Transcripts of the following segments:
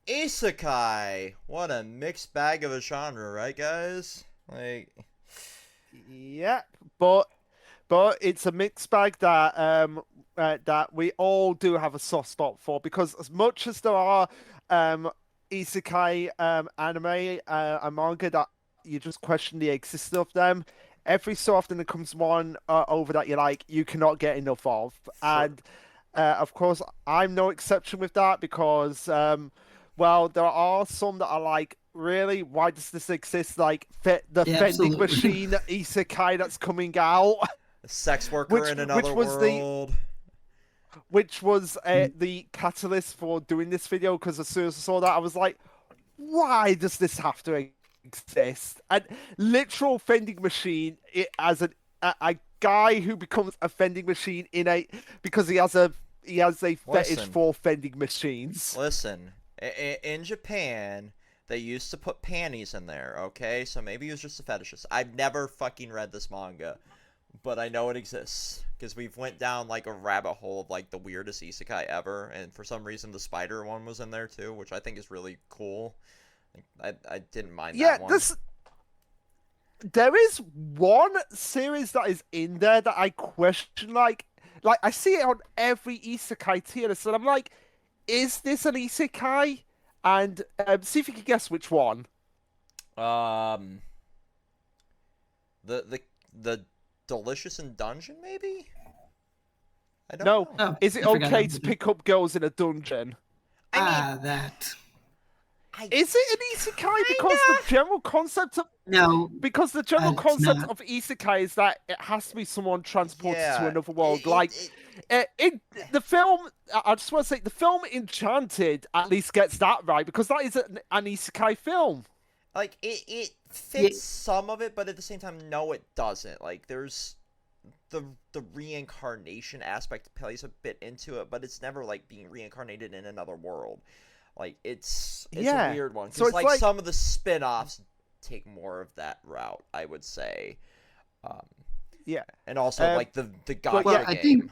Isekai. What a mixed bag of a genre, right, guys? Like, Yeah, but it's a mixed bag that we all do have a soft spot for because as much as there are isekai anime and manga that you just question the existence of them, every so often there comes one over that you cannot get enough of, for and of course I'm no exception with that because well, there are some that are like, really, why does this exist? Like the Yeah, vending absolutely. machine isekai that's coming out, a sex worker which in another was the world. the catalyst for doing this video. Because as soon as I saw that, I was like, why does this have to exist? And literal vending machine, as a guy who becomes a vending machine in a because he has a fetish Listen, for vending machines. listen. In Japan, they used to put panties in there, okay? So maybe he was just a fetishist. I've never fucking read this manga, but I know it exists because we've went down like a rabbit hole of like the weirdest isekai ever, and for some reason the spider one was in there too, which I think is really cool. I didn't mind Yeah, that one. this there is one series that is in there that I question. Like I see it on every isekai tier list, and I'm like, is this an isekai? And see if you can guess which one. Um, the the the delicious in dungeon maybe. I don't No, know. Oh, is it I forgot okay about to that. pick up girls in a dungeon? I mean, That. I Is it an isekai? Because the kinda. general concept of No, it's not. isekai is that it has to be someone transported to Yeah, another world. it In the film, I just want to say the film Enchanted at least gets that right because that is an isekai film. like it Yeah, fits some of it, but at the same time, no, it doesn't. Like there's the reincarnation aspect plays a bit into it, but it's never like being reincarnated in another world. Like it's a Yeah, weird one so because it's like like some of the spin-offs take more of that route, I would say. Um, yeah, and also um, like the but yeah, well, gotcha I think game.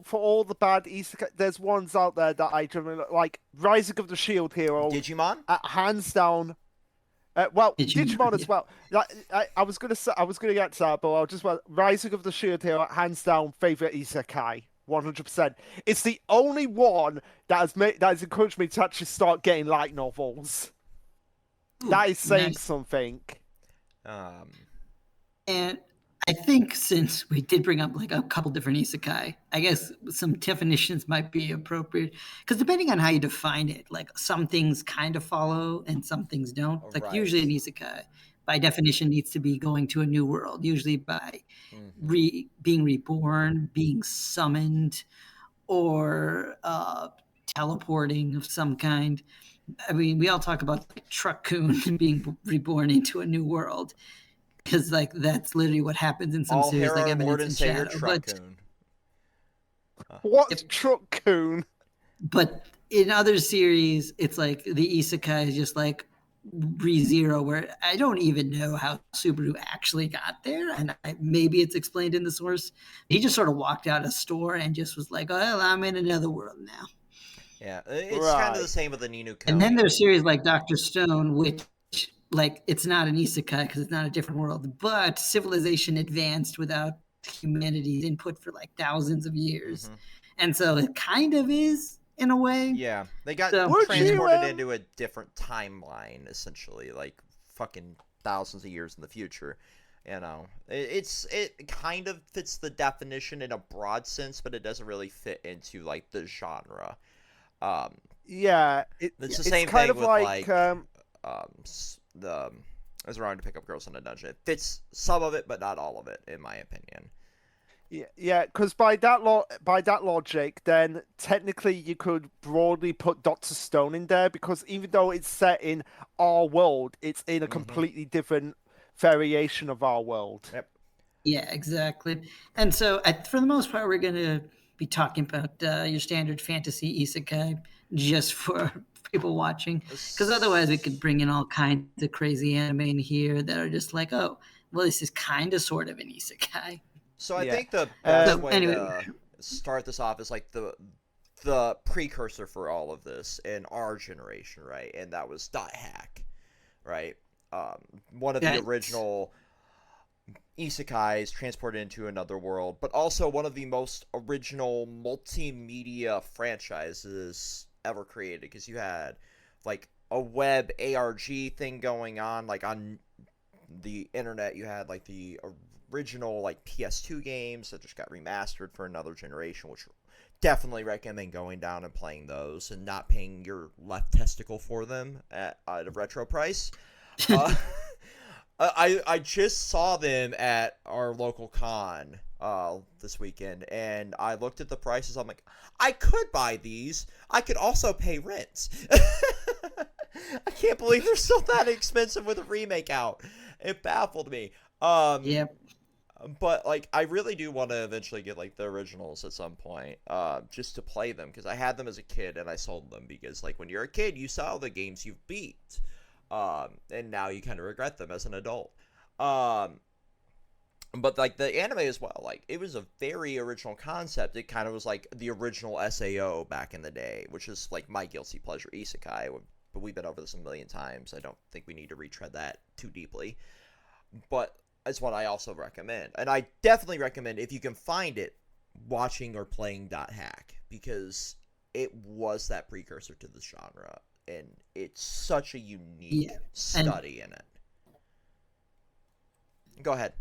for all the bad isekai, there's ones out there that I generally like. Rising of the Shield Hero, Digimon? hands down. Well, did you? Digimon Yeah. as well. Like, I was gonna say, I was gonna get to that, but I'll just Rising of the Shield Hero, hands down, favorite isekai, 100%. It's the only one that has encouraged me to actually start getting light novels. Ooh, That is saying nice. something. Um, And I think since we did bring up like a couple different isekai, I guess some definitions might be appropriate. Because depending on how you define it, like some things kind of follow and some things don't. Like usually an right. isekai, by definition, needs to be going to a new world, usually by Mm-hmm. being reborn, being summoned, or teleporting of some kind. I mean, we all talk about like, Truck-kun being reborn into a new world because like that's literally what happens in some All series hail like our Lord Eminence and in Savior Shadow. Truck-kun. What's Yep, Truck-kun? but in other series, it's like the isekai is just like ReZero, where I don't even know how Subaru actually got there, and maybe it's explained in the source. He just sort of walked out of a store and just was like, "Oh, well, I'm in another world now." Yeah, it's kind of the Right. same with the Ninu And then Kuni. there's series like Doctor Stone, which like it's not an isekai because it's not a different world, but civilization advanced without humanity's input for like thousands of years, Mm-hmm. and so it kind of is in a way. Yeah, they got So Would yeah, you transported into a different timeline, essentially, like fucking thousands of years in the future. You know, it kind of fits the definition in a broad sense, but it doesn't really fit into like the genre. Um, yeah, it's the it's same kind thing of with like like the I was wrong to pick up Girls in a Dungeon. It fits some of it, but not all of it, in my opinion. yeah, because by that logic, then technically you could broadly put Doctor Stone in there because even though it's set in our world, it's in a Mm-hmm. completely different variation of our world. Yep. yeah, exactly. And so for the most part, we're gonna be talking about your standard fantasy isekai just for people watching, because otherwise we could bring in all kinds of crazy anime in here that are just like, oh, well, this is kind of sort of an isekai. So I Yeah. think the best So way anyway, to start this off is like the precursor for all of this in our generation, right? And that was Dot Hack, right? One of the Yes. original isekais transported into another world, but also one of the most original multimedia franchises ever created, because you had like a web ARG thing going on, like on the internet. You had like the original like PS2 games that just got remastered for another generation, which definitely recommend going down and playing those and not paying your left testicle for them at a retro price. Uh, I just saw them at our local con this weekend, and I looked at the prices. I'm like, I could buy these. I could also pay rent. I can't believe they're still that expensive with a remake out. It baffled me. Yep. But like, I really do want to eventually get like the originals at some point, just to play them, because I had them as a kid and I sold them because like when you're a kid, you sell the games you've beat, and now you kind of regret them as an adult. But like the anime as well, like it was a very original concept. It kind of was like the original SAO back in the day, which is like my guilty pleasure isekai. But we've been over this a million times. I don't think we need to retread that too deeply. But it's what I also recommend, and I definitely recommend, if you can find it, watching or playing Dot Hack, because it was that precursor to the genre, and it's such a unique study in it. Go ahead.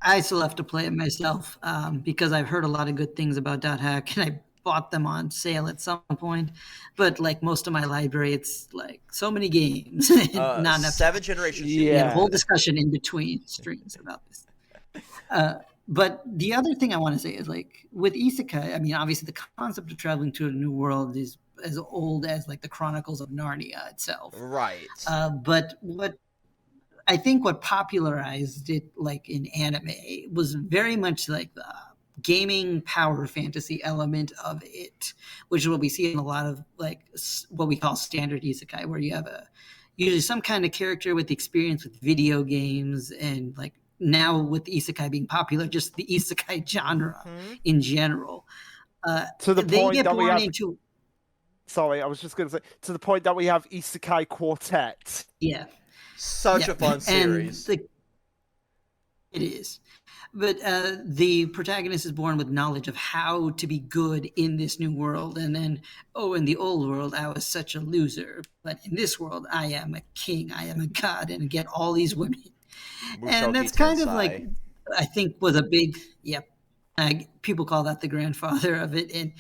I still have to play it myself because I've heard a lot of good things about Dot Hack, and I bought them on sale at some point. But like most of my library, it's like so many games, and not enough. 7 generations. We had a Yeah. whole discussion in between streams about this. But the other thing I want to say is, like, with isekai, I mean, obviously the concept of traveling to a new world is as old as like the Chronicles of Narnia itself. Right. But what popularized it, like in anime, was very much like the gaming power fantasy element of it, which is what we see in a lot of like what we call standard isekai, where you have usually some kind of character with experience with video games, and like now with the isekai being popular, just the isekai genre in general. To the They point get that we born have. into Sorry, I was just going to say, to the point that we have Isekai Quartet. yeah. Such a fun series. It is. But the protagonist is born with knowledge of how to be good in this new world. And then, in the old world, I was such a loser. But in this world, I am a king. I am a god, and get all these women. And that's kind of like, I think, was a big, people call that the grandfather of it. And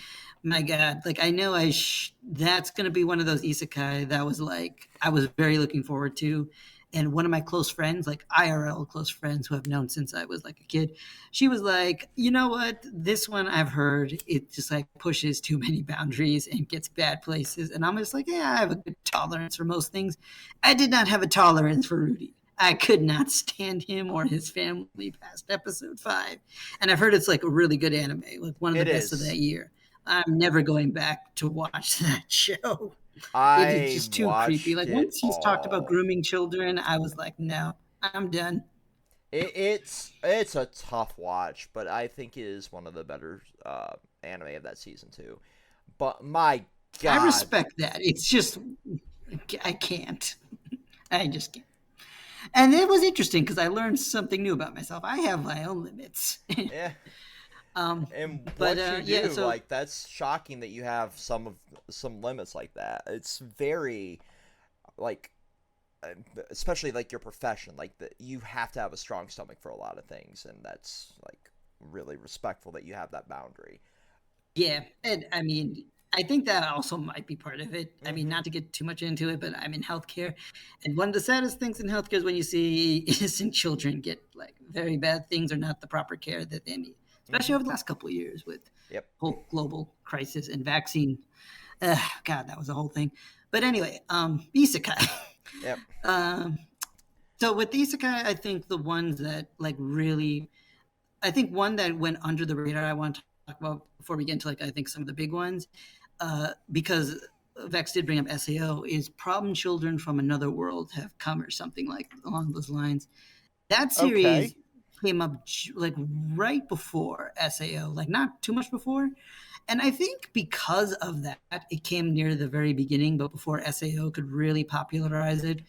my God, like I know that's going to be one of those isekai that was like, I was very looking forward to. And one of my close friends, like IRL close friends who I've known since I was like a kid, she was like, you know what? This one I've heard, it just like pushes too many boundaries and gets bad places. And I'm just like, yeah, I have a good tolerance for most things. I did not have a tolerance for Rudy. I could not stand him or his family past episode 5. And I've heard it's like a really good anime, like one of the best of that year. I'm never going back to watch that show. It's just too creepy. Like once he's talked about grooming children, I was like, no, I'm done. It's a tough watch, but I think it is one of the better anime of that season too. But my God, I respect that. It's just I can't. I just can't. And it was interesting because I learned something new about myself. I have my own limits. Yeah. And what you do, like, that's shocking that you have some limits like that. It's very, like, especially like your profession, like you have to have a strong stomach for a lot of things, and that's like really respectful that you have that boundary. Yeah, and I mean, I think that also might be part of it. I mean, not to get too much into it, but I'm in healthcare, and one of the saddest things in healthcare is when you see innocent children get like very bad things or not the proper care that they need. Especially over the last couple of years with whole global crisis and vaccine. God, that was a whole thing. But anyway, isekai. Yep. So with isekai, I think the ones that like really, I think one that went under the radar I want to talk about before we get into like I think some of the big ones, because Vex did bring up SAO, is Problem Children from Another World Have Come or something like along those lines. That series came up like right before SAO, like not too much before, And I think because of that, it came near the very beginning, but before SAO could really popularize it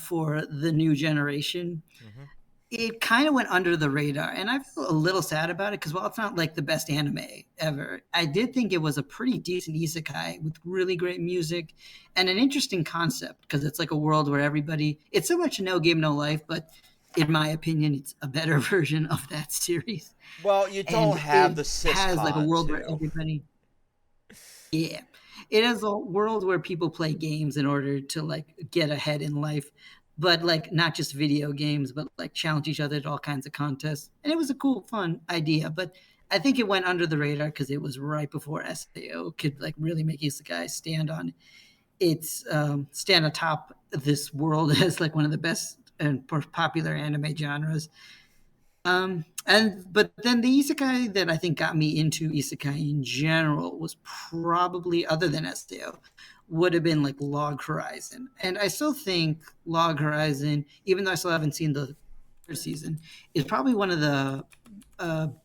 for the new generation. Mm-hmm. It kind of went under the radar, and I feel a little sad about it because while it's not like the best anime ever, I did think it was a pretty decent isekai with really great music and an interesting concept because it's like a world where everybody, it's so much No Game No Life, but in my opinion it's a better version of that series. Well, you don't And have the it has like a syscon world where too. everybody, yeah, it is a world where people play games in order to like get ahead in life, but like not just video games, but like challenge each other at all kinds of contests. And it was a cool, fun idea, but I think it went under the radar because it was right before SAO could like really make Isekai stand atop this world as like one of the best and most popular anime genres. And but then the isekai that I think got me into isekai in general was probably, other than SDO, would have been like Log Horizon. And I still think Log Horizon, even though I still haven't seen the third season, is probably one of the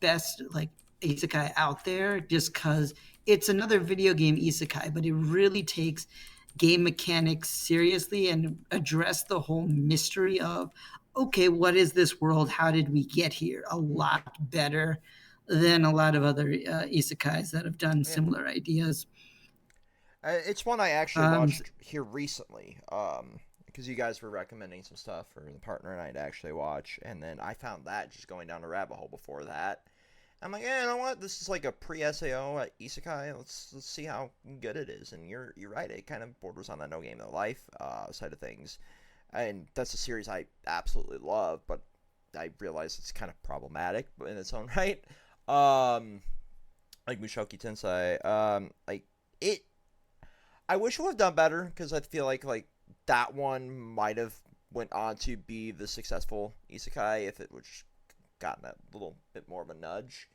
best like isekai out there, just because it's another video game isekai, but it really takes game mechanics seriously and address the whole mystery of, okay, what is this world? How did we get here? A lot better than a lot of other isekais that have done Yeah. similar ideas. It's one I actually watched here recently. Because you guys were recommending some stuff for the partner and I to actually watch, and then I found that just going down a rabbit hole before that. I'm like, you know what? This is like a pre-SAO isekai. Let's see how good it is. And you're right. It kind of borders on the No Game No Life side of things, and that's a series I absolutely love. But I realize it's kind of problematic in its own right. Like Mushoku Tensei. Like it. I wish it would have done better because I feel like that one might have went on to be the successful isekai if it would gotten a little bit more of a nudge,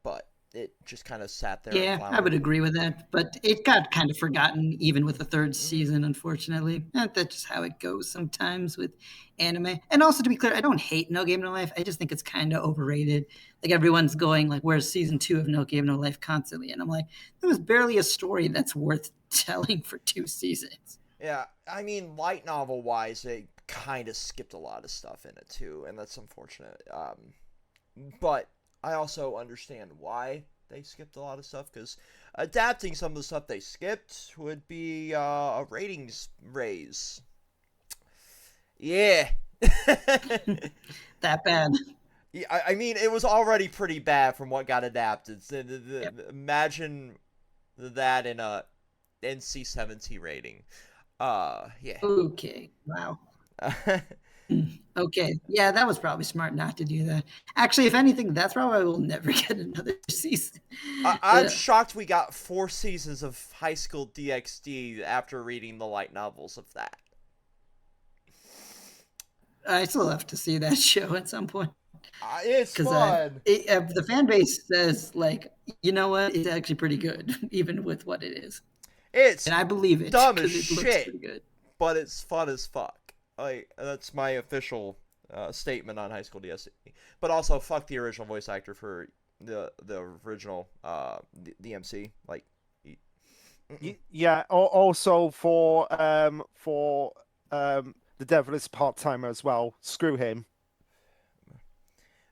but it just kind of sat there. Yeah, I would agree with that, but it got kind of forgotten even with the third season, unfortunately. That's just how it goes sometimes with anime. And also, to be clear, I don't hate No Game No Life. I just think it's kind of overrated. Like everyone's going like, "Where's season 2 of No Game No Life?" constantly, and I'm like, there was barely a story that's worth telling for 2 seasons. Yeah, I mean, light novel wise, they kind of skipped a lot of stuff in it too, and that's unfortunate. But I also understand why they skipped a lot of stuff, because adapting some of the stuff they skipped would be a ratings raise. Yeah. That bad. Yeah, I mean, it was already pretty bad from what got adapted. Yep. Imagine that in a NC-17 rating. Yeah. Okay. Wow. Okay. Yeah, that was probably smart not to do that. Actually, if anything, that's probably we'll never get another season. I'm shocked we got 4 seasons of High School DxD after reading the light novels of that. I still have to see that show at some point. It's fun. The fan base says, like, you know what? It's actually pretty good, even with what it is. It's and I believe it. Dumb as it shit, looks pretty good. But it's fun as fuck. That's my official statement on High School DxD. But also, fuck the original voice actor for the original the MC. Like, yeah. Also for the Devil is part-timer as well. Screw him.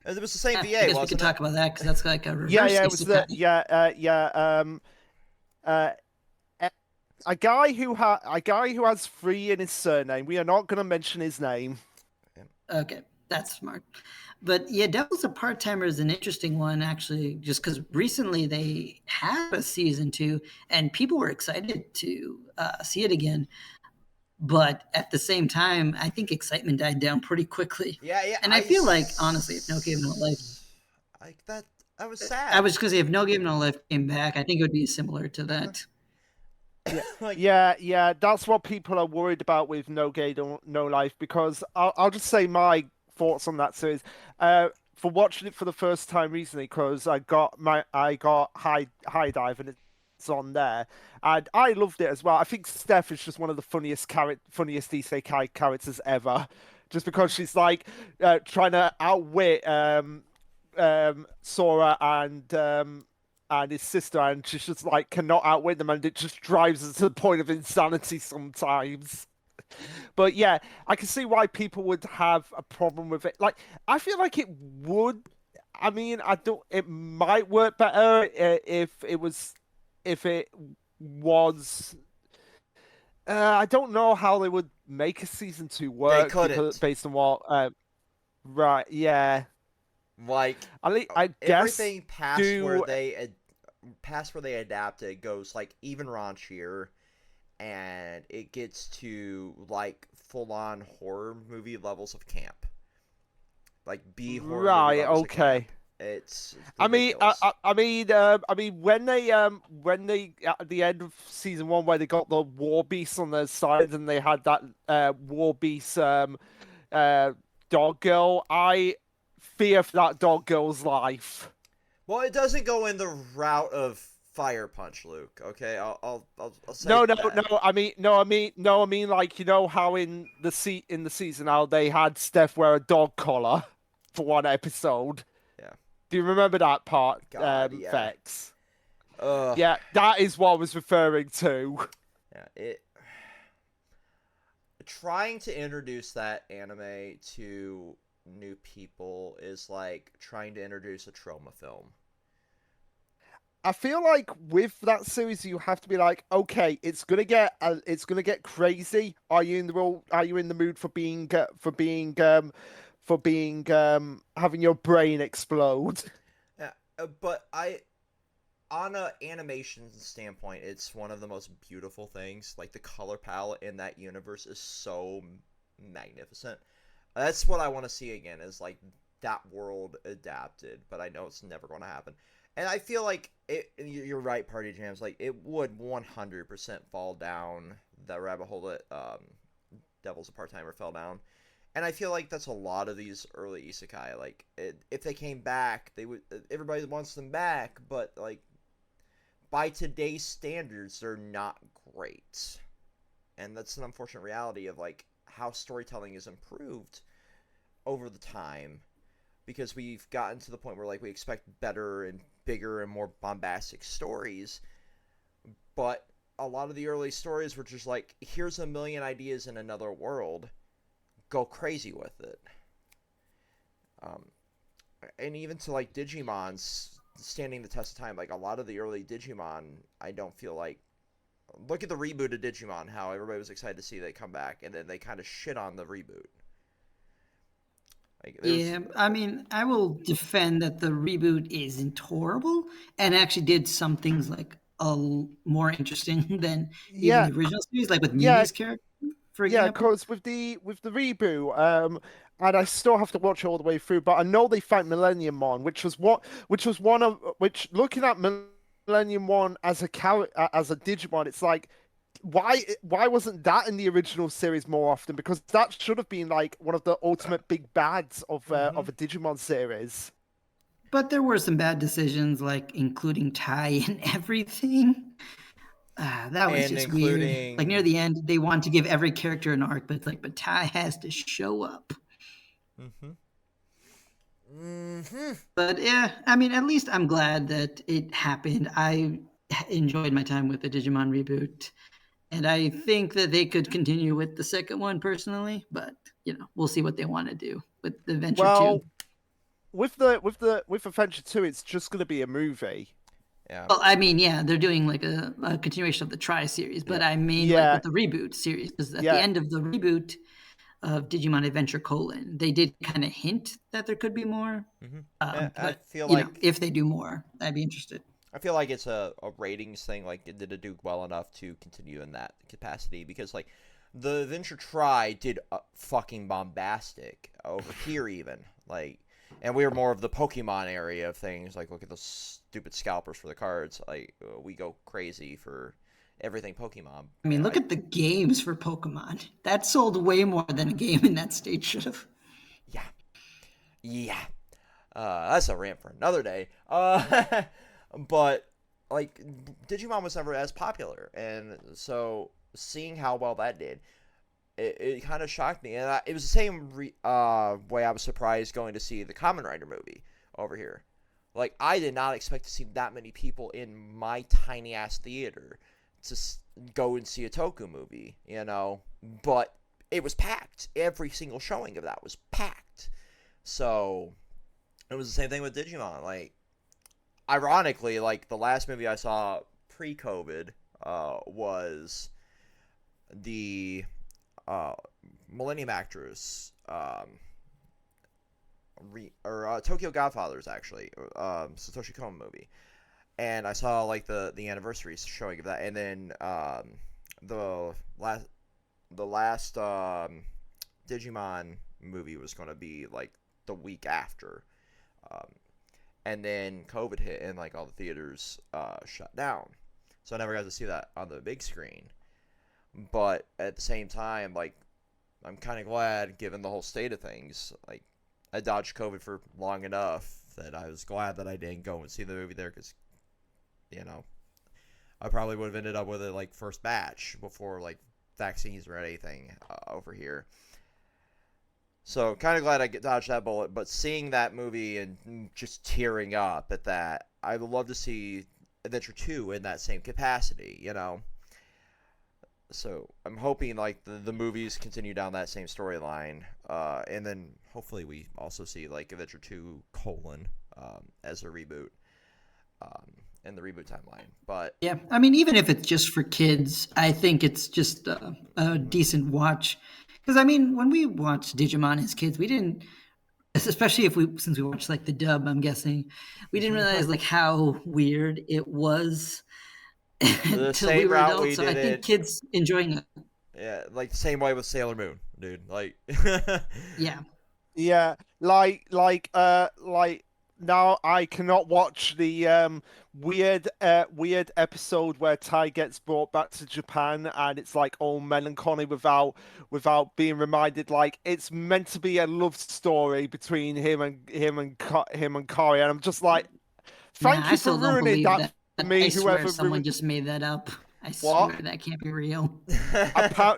It was the same VA, I guess wasn't we could it? talk about that because that's like a reverse. Yeah, it was a guy who has 3 in his surname. We are not going to mention his name. Okay, that's smart. But yeah, Devil's a Part-Timer is an interesting one, actually, just because recently they had a season 2 and people were excited to see it again. But at the same time, I think excitement died down pretty quickly. Yeah. And I feel like, honestly, if No Game No Life... Like that, I was sad. I was going to say, if No Game No Life came back, I think it would be similar to that. Yeah, that's what people are worried about with No Game No Life, because I'll just say my thoughts on that series. For watching it for the first time recently, because I got High Dive and it's on there, and I loved it as well. I think Steph is just one of the funniest isekai characters ever, just because she's like trying to outwit Sora and and his sister, and she's just like cannot outwit them, and it just drives us to the point of insanity sometimes. But yeah, I can see why people would have a problem with it. Like, I feel like it would. I mean, I don't. It might work better if it was. I don't know how they would make a season 2 They work because couldn't. based on what. Right. Yeah. Like I guess everything do. past where they adapted goes like even raunchier, and it gets to like full on horror movie levels of camp, like B horror movie Right. levels of camp. Okay. It's I mean, ridiculous. I mean, when they at the end of season 1, where they got the war beasts on their side, and they had that war beast uh dog girl, I fear for that dog girl's life. Well, it doesn't go in the route of Fire Punch, Luke. Okay, I'll say No, no, that. no. I mean, like you know how in the season how they had Steph wear a dog collar for one episode. Yeah. Do you remember that part, God, yeah. Vex? Ugh. Yeah, that is what I was referring to. Yeah. It. Trying to introduce that anime to new people is like trying to introduce a trauma film. I feel like with that series, you have to be like, okay, it's gonna get crazy. Are you in the mood for being having your brain explode? Yeah, but on a animation standpoint, it's one of the most beautiful things. Like the color palette in that universe is so magnificent. That's what I want to see again. Is like that world adapted, but I know it's never going to happen. And I feel like you're right, Party Jams. Like it would 100% fall down the rabbit hole that Devil's a Part-Timer fell down. And I feel like that's a lot of these early isekai. Like if they came back, they would. Everybody wants them back, but like by today's standards, they're not great. And that's an unfortunate reality of like how storytelling is improved over the time, because we've gotten to the point where like we expect better and bigger and more bombastic stories, but a lot of the early stories were just like, here's a million ideas in another world, go crazy with it. um, and even to like Digimon's standing the test of time, like a lot of the early Digimon, I don't feel like, look at the reboot of Digimon, how everybody was excited to see they come back, and then they kind of shit on the reboot. Like there's Yeah, I mean, I will defend that the reboot isn't horrible and actually did some things like more interesting than even Yeah, the original series, like with yeah, Mimi's character, for yeah. example. Because with the reboot, and I still have to watch it all the way through, but I know they fight Millennium Mon, which was one of which looking at Millennium Mon as a as a Digimon, it's like why wasn't that in the original series more often? Because that should have been like one of the ultimate big bads mm-hmm. of a Digimon series. But there were some bad decisions, like including Tai and everything. That was And just weird. Like near including the end, they want to give every character an arc, but it's like, but Tai has to show up. mm-hmm. Mm-hmm. But yeah, I mean, at least I'm glad that it happened. I enjoyed my time with the Digimon reboot, and I think that they could continue with the second one personally. But we'll see what they want to do with the Venture Two. Well, with Adventure 2, it's just going to be a movie. Yeah. Well, I mean, yeah, they're doing like a continuation of the Tri series, but I mean, like Yeah, with the reboot series, because at the yeah. end of the reboot of Digimon Adventure colon, they did kind of hint that there could be more. Mm-hmm. Yeah, I But feel like if they do more, I'd be interested. it's a ratings thing. Like, did it do well enough to continue in that capacity? Because like the Adventure Try did fucking bombastic over here, even like, and we were more of the Pokemon area of things. Like, look at those stupid scalpers for the cards. Like, we go crazy for everything Pokemon. I mean, look at the games for Pokemon. That sold way more than a game in that state should have. Yeah, yeah. That's a rant for another day. But like Digimon was never as popular, and so seeing how well that did, it kind of shocked me, and it was the same way I was surprised going to see the Kamen Rider movie over here. Like, I did not expect to see that many people in my tiny ass theater to go and see a Toku movie, you know? But it was packed. Every single showing of that was packed. So, it was the same thing with Digimon. Like, ironically, like, the last movie I saw pre-COVID was the Millennium Actress, Tokyo Godfathers, actually, Satoshi Kon movie, and I saw like the anniversary showing of that, and then the last Digimon movie was going to be like the week after, um, and then COVID hit and like all the theaters shut down, so I never got to see that on the big screen. But at the same time, like, I'm kind of glad, given the whole state of things, like, I dodged COVID for long enough that I was glad that I didn't go and see the movie there, because, you know, I probably would have ended up with it, like, first batch before, like, vaccines or anything over here. So, kind of glad I dodged that bullet, but seeing that movie and just tearing up at that, I would love to see Adventure 2 in that same capacity, you know? So I'm hoping like the movies continue down that same storyline, and then hopefully we also see like Adventure 2 : as a reboot, in the reboot timeline. But Yeah, I mean, even if it's just for kids, I think it's just a decent watch. Because I mean, when we watched Digimon as kids, we didn't, especially since we watched like the dub, I'm guessing, we didn't realize like how weird it was the until we same were route adults. we So I did think it, kids enjoying it. yeah, like the same way with Sailor Moon, dude. Like, Yeah. Yeah, like now I cannot watch the weird episode where Tai gets brought back to Japan and it's like all melancholy without being reminded like it's meant to be a love story between him and Kari, and I'm just like, Nah, thank I you for still don't ruining believe that that. for I me, swear whoever someone ruined just made that up. I what? swear that can't be real.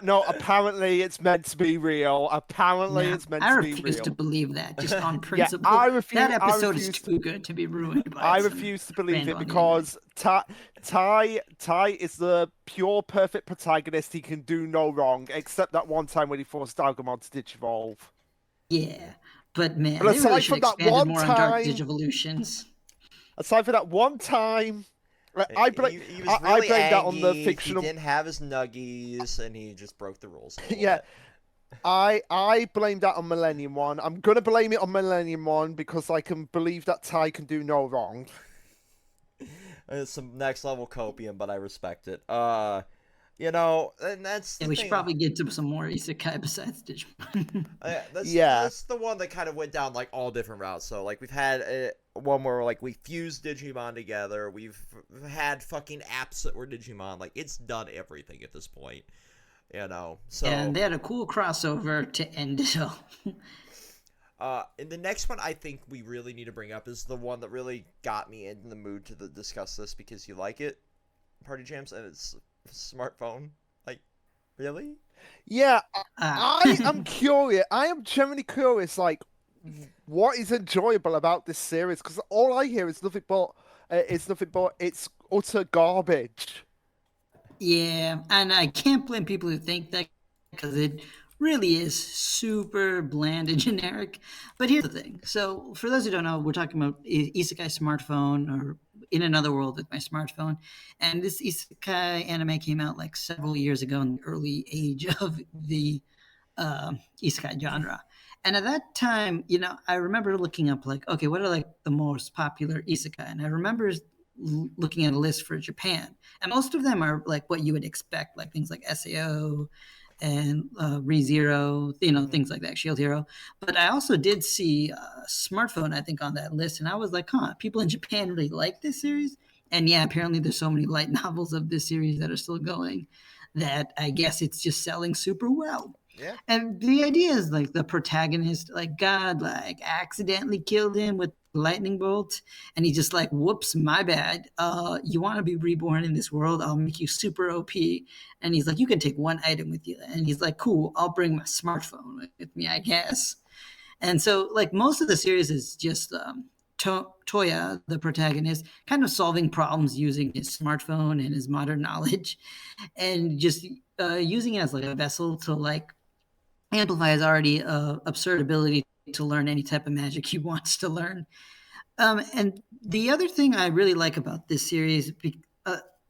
No, apparently it's meant to be real. Apparently No, it's meant I to be refuse to real. believe that just on Yeah, principle. That I episode is refuse too good to be ruined by I some refuse to believe rando it on the internet. because Tai is the pure perfect protagonist. He can do no wrong, except that one time when he forced Agumon to digivolve. Yeah, but man, But they really aside should from that expanded one more on Dark time, Digivolutions. aside from that one time, I blame he was I really blame that on the angry. He fictional. didn't have his nuggies, and he just broke the rules a little Yeah, bit. I blame that on Millennium One. I'm gonna blame it on Millennium One because I can believe that Tai can do no wrong. It's some next level copium, but I respect it. You know, and that's Yeah, the we should thing. probably get to some more Isekai besides Digimon. Yeah. That's the one that kind of went down like all different routes. So like we've had one where like we fused Digimon together. We've had fucking apps that were Digimon. Like it's done everything at this point. You know. So And they had a cool crossover to end it all. and the next one I think we really need to bring up is the one that really got me in the mood to discuss this because you like it, Party Jams, and it's smartphone. Like, really? Yeah, Ah. I am curious. I am genuinely curious. Like, what is enjoyable about this series? Because all I hear is nothing but it's utter garbage. Yeah, and I can't blame people who think that because it really is super bland and generic. But here's the thing. So, for those who don't know, we're talking about Isekai smartphone or In Another World with my smartphone. And this Isekai anime came out like several years ago in the early age of the Isekai genre. And at that time, you know, I remember looking up like, okay, what are like the most popular isekai? And I remember looking at a list for Japan, and most of them are like what you would expect, like things like Sao and ReZero, you know, things like that, Shield Hero. But I also did see Smartphone, I think, on that list, and I was like, huh, people in Japan really like this series. And yeah, apparently there's so many light novels of this series that are still going that I guess it's just selling super well. Yeah. And the idea is like the protagonist, like God, like accidentally killed him with lightning bolt, and he's just like, "Whoops, my bad. You want to be reborn in this world? I'll make you super OP." And he's like, "You can take one item with you." And he's like, "Cool, I'll bring my smartphone with me, I guess." And so, like most of the series is just Toya, the protagonist, kind of solving problems using his smartphone and his modern knowledge, and just using it as like a vessel to like amplify his already absurd ability to learn any type of magic he wants to learn. And the other thing I really like about this series,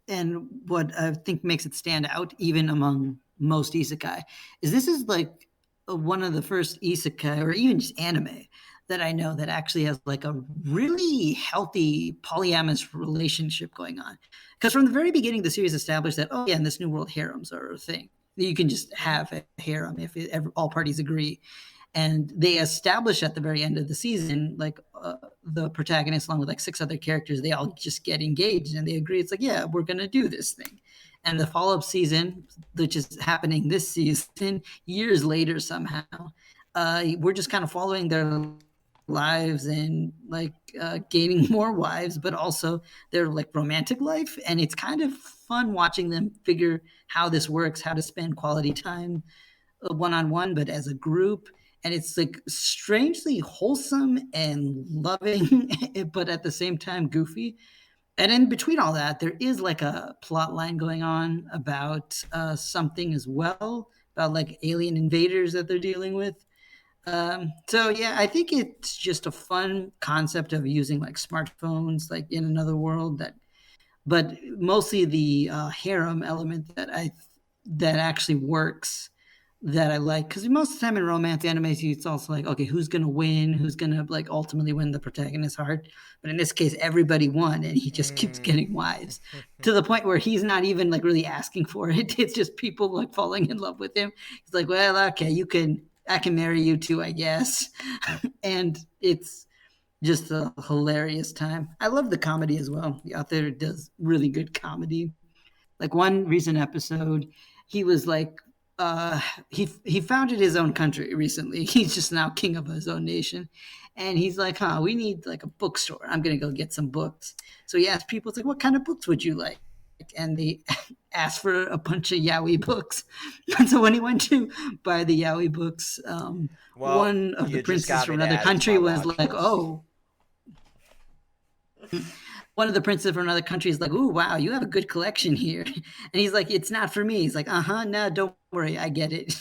and what I think makes it stand out even among most isekai, is this is like one of the first isekai or even just anime that I know that actually has like a really healthy polyamorous relationship going on. Because from the very beginning, the series established that, oh yeah, in this new world, harems are a thing. You can just have a harem if all parties agree. And they establish at the very end of the season, like the protagonist, along with like 6 other characters, they all just get engaged and they agree. It's like, yeah, we're gonna do this thing. And the follow-up season, which is happening this season, years later somehow, we're just kind of following their lives and like gaining more wives, but also their like romantic life. And it's kind of fun watching them figure how this works, how to spend quality time one-on-one, but as a group. And it's like strangely wholesome and loving, but at the same time goofy. And in between all that, there is like a plot line going on about something as well, about like alien invaders that they're dealing with. So yeah, I think it's just a fun concept of using like smartphones, like in another world. But mostly the harem element that actually works, that I like, because most of the time in romance animes, it's also like, okay, who's gonna win? Who's gonna like ultimately win the protagonist's heart? But in this case, everybody won, and he just keeps getting wives to the point where he's not even like really asking for it. It's just people like falling in love with him. He's like, well, okay, I can marry you too, I guess. And it's just a hilarious time. I love the comedy as well. The author does really good comedy. Like one recent episode, he was like, he founded his own country recently. He's just now king of his own nation, and he's like, we need like a bookstore. I'm gonna go get some books. So he asked people, it's like, what kind of books would you like? And they asked for a bunch of yaoi books. And so when he went to buy the yaoi books, one of the princes from another country was like, oh. One of the princes from another country is like, ooh, wow, you have a good collection here. And he's like, it's not for me. He's like, no, don't worry, I get it.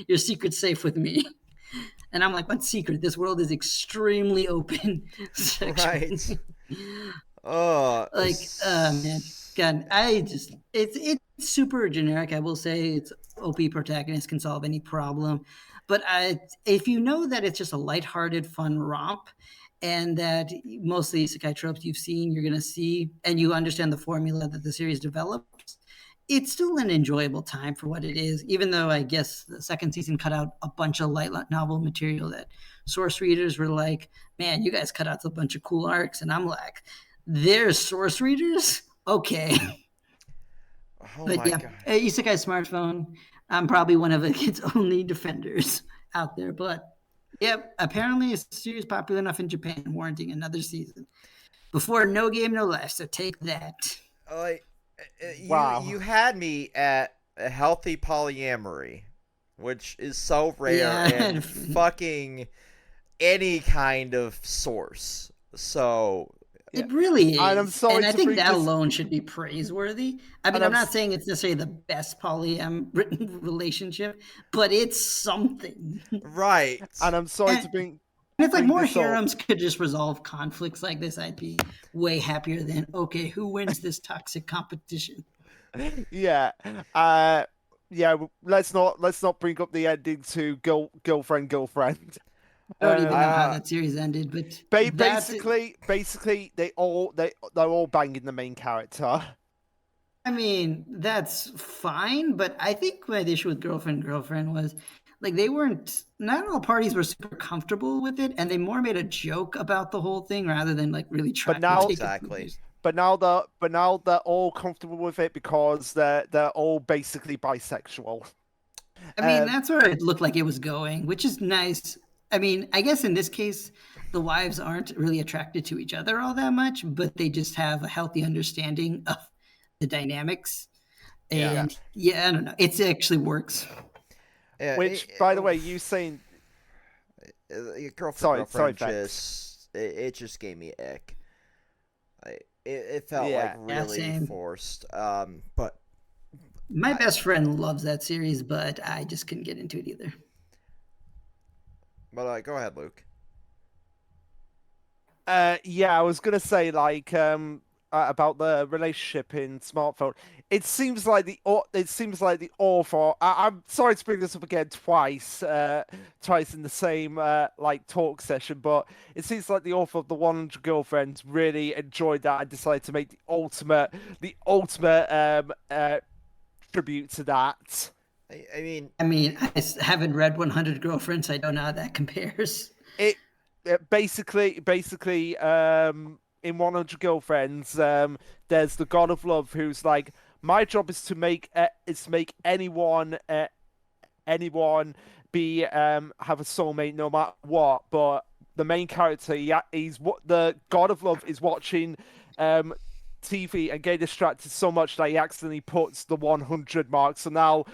Your secret's safe with me. And I'm like, what secret? This world is extremely open. Right. Oh. Like, man, God, it's super generic. I will say it's OP protagonist can solve any problem. But if you know that it's just a lighthearted, fun romp, and that most of the isekai tropes you've seen, you're going to see, and you understand the formula that the series develops, it's still an enjoyable time for what it is, even though I guess the second season cut out a bunch of light novel material that source readers were like, man, you guys cut out a bunch of cool arcs. And I'm like, there's source readers? Okay. Oh but my yeah, God. Isekai smartphone, I'm probably one of its only defenders out there, but yep, apparently it's a series popular enough in Japan, warranting another season. Before No Game, No Life, so take that. Like, Wow. you had me at a healthy polyamory, which is so rare Yeah. in fucking any kind of source. So It really is. And I'm sorry and I to think bring that this- alone should be praiseworthy. I mean, And I'm I'm not saying it's necessarily the best written relationship, but it's something. right. And I'm sorry to And- bring And it's like bring more this up. harems could just resolve conflicts like this. I'd be way happier than, okay, who wins this toxic competition? Yeah. Yeah, let's not bring up the ending to girlfriend. I don't even know how Uh, that series ended, but Basically, they're all banging the main character. I mean, that's fine, but I think my issue with girlfriend was like not all parties were super comfortable with it, and they more made a joke about the whole thing rather than like really trying now- to take Exactly. it. But now they're all comfortable with it because they're all basically bisexual. I mean, that's where it looked like it was going, which is nice. I mean, I guess in this case, the wives aren't really attracted to each other all that much, but they just have a healthy understanding of the dynamics. And yeah I don't know. It actually works. Yeah, Which, by the way, you saying your girlfriend Sorry, Vex. just it just gave me ick. It felt Yeah. like Yeah, really same. forced. But My best friend loves that series, but I just couldn't get into it either. go ahead, Luke. Yeah, I was gonna say like about the relationship in smartphone. It seems like the author. I'm sorry to bring this up again twice in the same like talk session, but it seems like the author of the 100 Girlfriends really enjoyed that and decided to make the ultimate tribute to that. I mean, I mean, haven't read 100 Girlfriends. I don't know how that compares. It, basically in 100 Girlfriends there's the god of love who's like, my job is to make anyone be have a soulmate no matter what. But the main character, he's what the god of love is watching TV and getting distracted so much that he accidentally puts the 100 mark. So now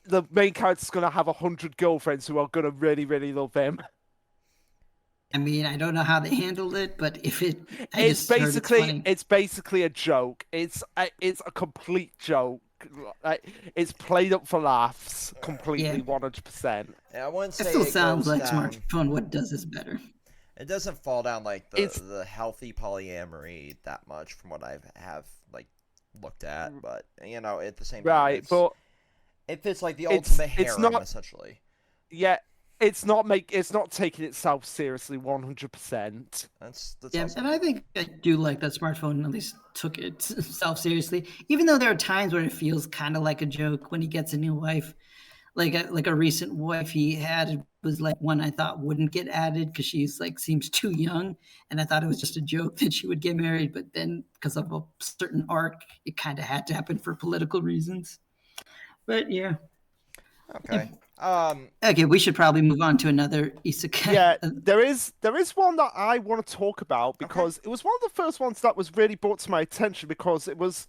the main character's gonna have 100 girlfriends who are gonna really, really love him. I mean, I don't know how they handled it, but I It's just heard it's funny. basically a joke. It's a complete joke. Like, it's played up for laughs completely, Yeah. 100%. I wouldn't It say still it sounds goes like down. smartphone. What does this better? It doesn't fall down like It's the healthy polyamory that much from what I have like looked at, but at the same time, right, but it fits like the it's ultimate it's harem not essentially. yeah, it's not taking itself seriously 100%. That's Yeah, awesome. and I think I do like that smartphone at least took itself seriously. Even though there are times where it feels kind of like a joke when he gets a new wife. Like a recent wife he had was like one I thought wouldn't get added because she's like seems too young, and I thought it was just a joke that she would get married. But then because of a certain arc, it kind of had to happen for political reasons. But yeah. Okay. Okay, we should probably move on to another isekai. Yeah, there is one that I want to talk about because it was one of the first ones that was really brought to my attention because it was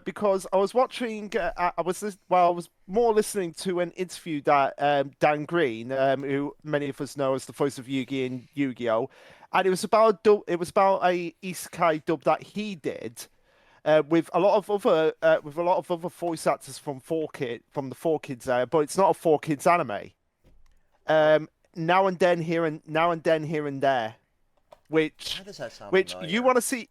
because I was watching I was more listening to an interview that Dan Green, who many of us know as the voice of Yugi in Yu-Gi-Oh, and it was about a isekai dub that he did. With a lot of other voice actors from the Four Kids era, but it's not a Four Kids anime. Now and then here and there, which Why does that sound which familiar? you want to see.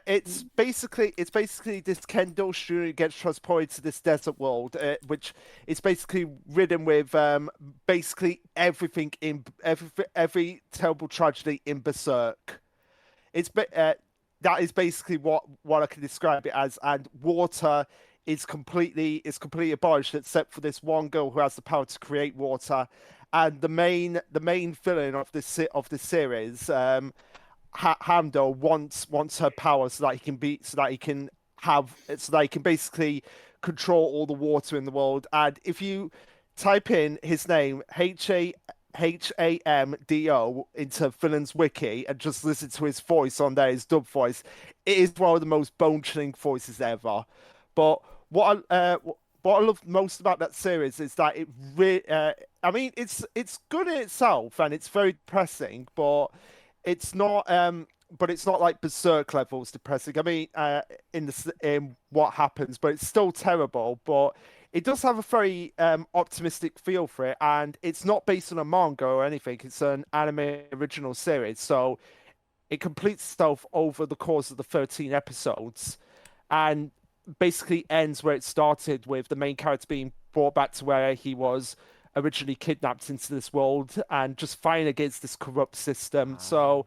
It's basically this Kendo student gets transported to this desert world, which is basically ridden with basically everything in every terrible tragedy in Berserk. That is basically what I can describe it as, and water is completely abolished except for this one girl who has the power to create water, and the main villain of this series, Hamdo wants her power so that he can basically control all the water in the world. And if you type in his name Hamdo into Villains Wiki and just listen to his voice on there, his dub voice, it is one of the most bone-chilling voices ever. But what I love most about that series is that I mean, it's good in itself and it's very depressing, it's not it's not like Berserk levels depressing. I mean, in what happens, but it's still terrible. But it does have a very optimistic feel for it, and it's not based on a manga or anything. It's an anime original series, so it completes itself over the course of the 13 episodes, and basically ends where it started, with the main character being brought back to where he was originally kidnapped into this world and just fighting against this corrupt system. So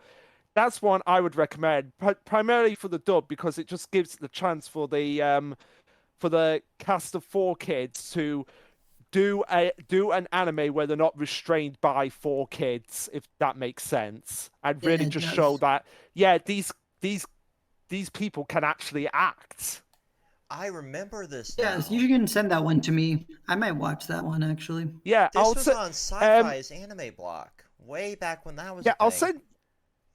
that's one I would recommend, primarily for the dub, because it just gives the chance for the cast of Four Kids to do an anime where they're not restrained by Four Kids, if that makes sense, and Yeah, really it just does. show that these people can actually act. I remember this Yeah, now. you can send that one to me. I might watch that one actually. Yeah, This I'll was say, on Sci-Fi's anime block way back when that was yeah, a thing.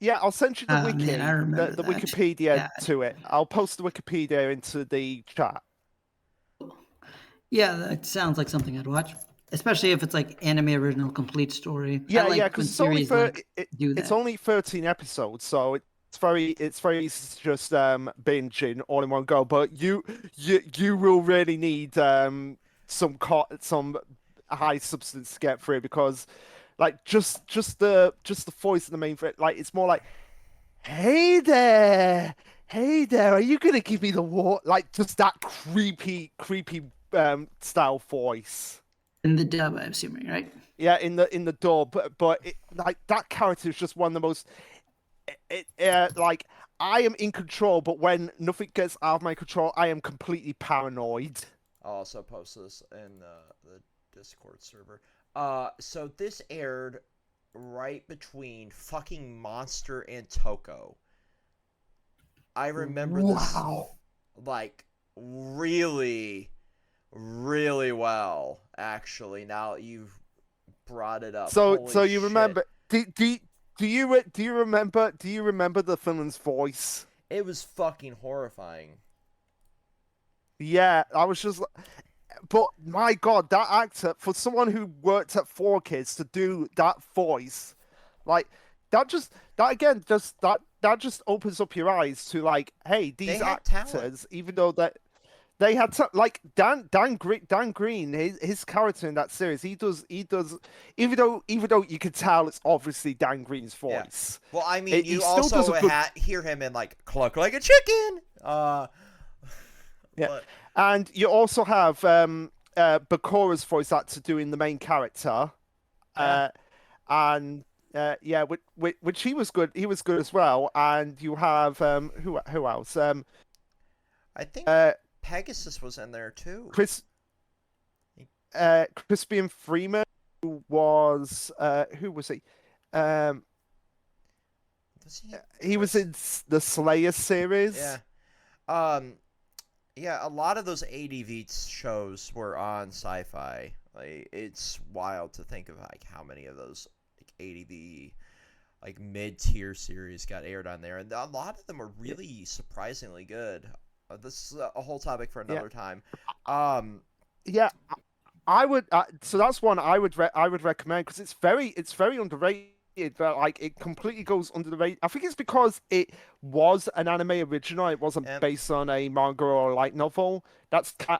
I'll send you the Oh, wiki, man, I remember the that. Wikipedia Yeah. to it. I'll post the Wikipedia into the chat. Yeah, that sounds like something I'd watch. especially if it's like anime original complete story. I Yeah, like yeah, when because it's only series do it's that. only 13 episodes, so it's very easy to just binge in all in one go. But you will really need some high substance to get through because like just the voice of the main like it's more like hey there, are you gonna give me the water? Like just that creepy style voice. In the dub, I'm assuming, right? Yeah, in the door, but like that character is just one of the most like I am in control, but when nothing gets out of my control, I am completely paranoid. I'll also post this in the Discord server. So this aired right between fucking Monster and Toko. I remember this Wow. like really, really well. Actually, now you've brought it up. Holy So you shit! remember? Do you remember the villain's voice? It was fucking horrifying. Yeah, I was just, but my God, that actor for someone who worked at 4Kids to do that voice, like that again that just opens up your eyes to like, hey, They these had talent. actors, even though that they had to like Dan Green, his character in that series, he does even though you can tell it's obviously Dan Green's Yeah. voice, Well, I mean, he you still does also a good hear him in like "Cluck Like a Chicken." yeah, But and you also have Bakura's voice actor doing the main character, yeah, uh, and yeah, which he was good as well, and you have who else I think uh Pegasus was in there too. Chris Crispian Freeman who was who was he? Um, Was he he was Chris? in the Slayer Yeah. series. Um. Yeah. A lot of those ADV shows were on Sci-Fi. Like, it's wild to think of like how many of those like ADV like mid-tier series got aired on there, and a lot of them are Yeah, really surprisingly good. This is a whole topic for yeah, another time. Um. yeah. I would so that's one I would recommend because it's very underrated. But like it completely goes under the radar. I think it's because it was an anime original. It wasn't And based on a manga or a light novel.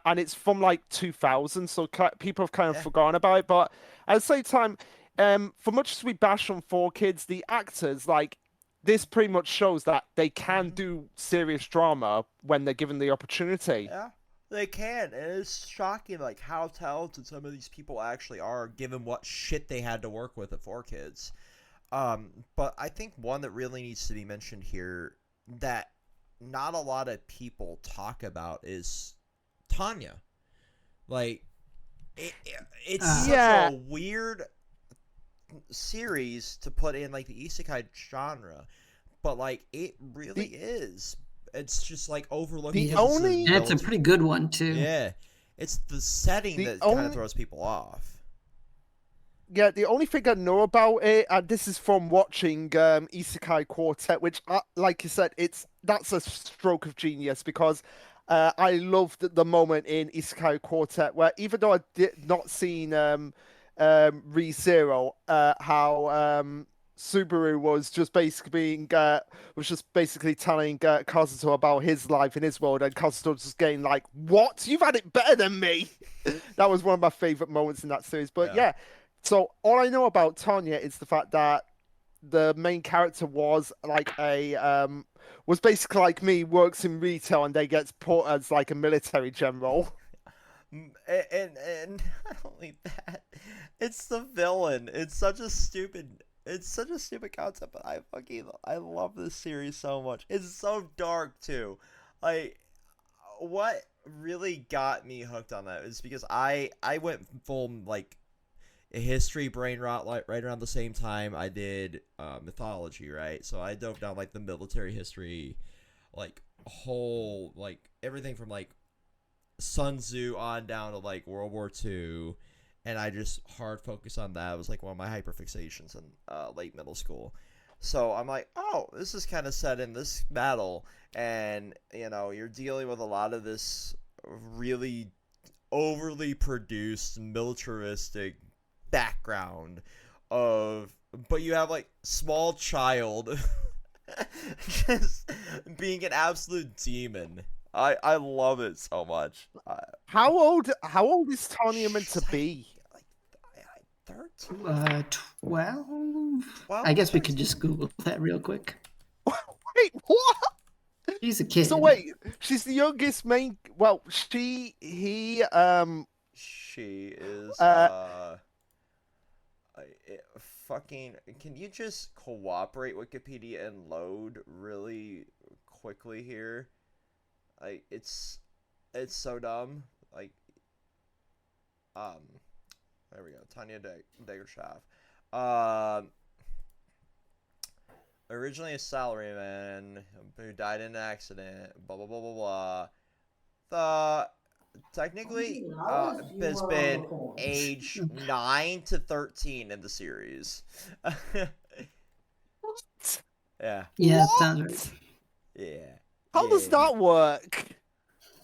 And it's from like 2000, so people have kind of yeah. forgotten about it. But at the same time, for much as we bash on 4Kids, the actors like this pretty much shows that they can Mhm. do serious drama when they're given the opportunity. Yeah, they can, and it's shocking like how talented some of these people actually are, given what shit they had to work with at 4Kids. But I think one that really needs to be mentioned here that not a lot of people talk about is Tanya. Like, it's Uh, such Yeah, a weird series to put in like the isekai genre, but like it really the is. It's just like overlooked the yeah, because it's the only and it's a villains. pretty good one too. Yeah, it's the setting the that kind of only throws people off. Yeah, the only thing I know about it, and this is from watching Isekai Quartet, which, like you said, that's a stroke of genius because I loved the moment in Isekai Quartet where even though I did not seen ReZero, how Subaru was just basically was just basically telling Kazuto about his life in his world, and Kazuto just getting like, "What? You've had it better than me." That was one of my favorite moments in that series. But Yeah. yeah, so all I know about Tanya is the fact that the main character was basically like me, works in retail and they gets put as like a military general. And not only that, it's the villain. It's such a stupid concept, but I love this series so much. It's so dark too. Like, what really got me hooked on that is because I went full like history brain rot like right around the same time I did mythology, right? So I dove down like the military history, like whole like everything from like Sun Tzu on down to like World War II, and I just hard focus on that. It was like one of my hyperfixations in late middle school. So I'm like, oh, this is kind of set in this battle, and you're dealing with a lot of this really overly produced militaristic background but you have like small child just being an absolute demon. I love it so much. How old is Tanya meant to be? Like 13? 12. Well, I guess we could 13. just Google that real quick. Wait, what? She's a kid. So wait, she's the youngest main. Well, he She is fucking. Can you just cooperate Wikipedia and load really quickly here? Like it's so dumb. Like there we go. Tanya Degershaff. Originally a salaryman who died in an accident. Blah blah blah blah blah. Technically has been age 9 to 13 in the series. Yeah. Yeah, What? sounds right. Yeah. How does that work?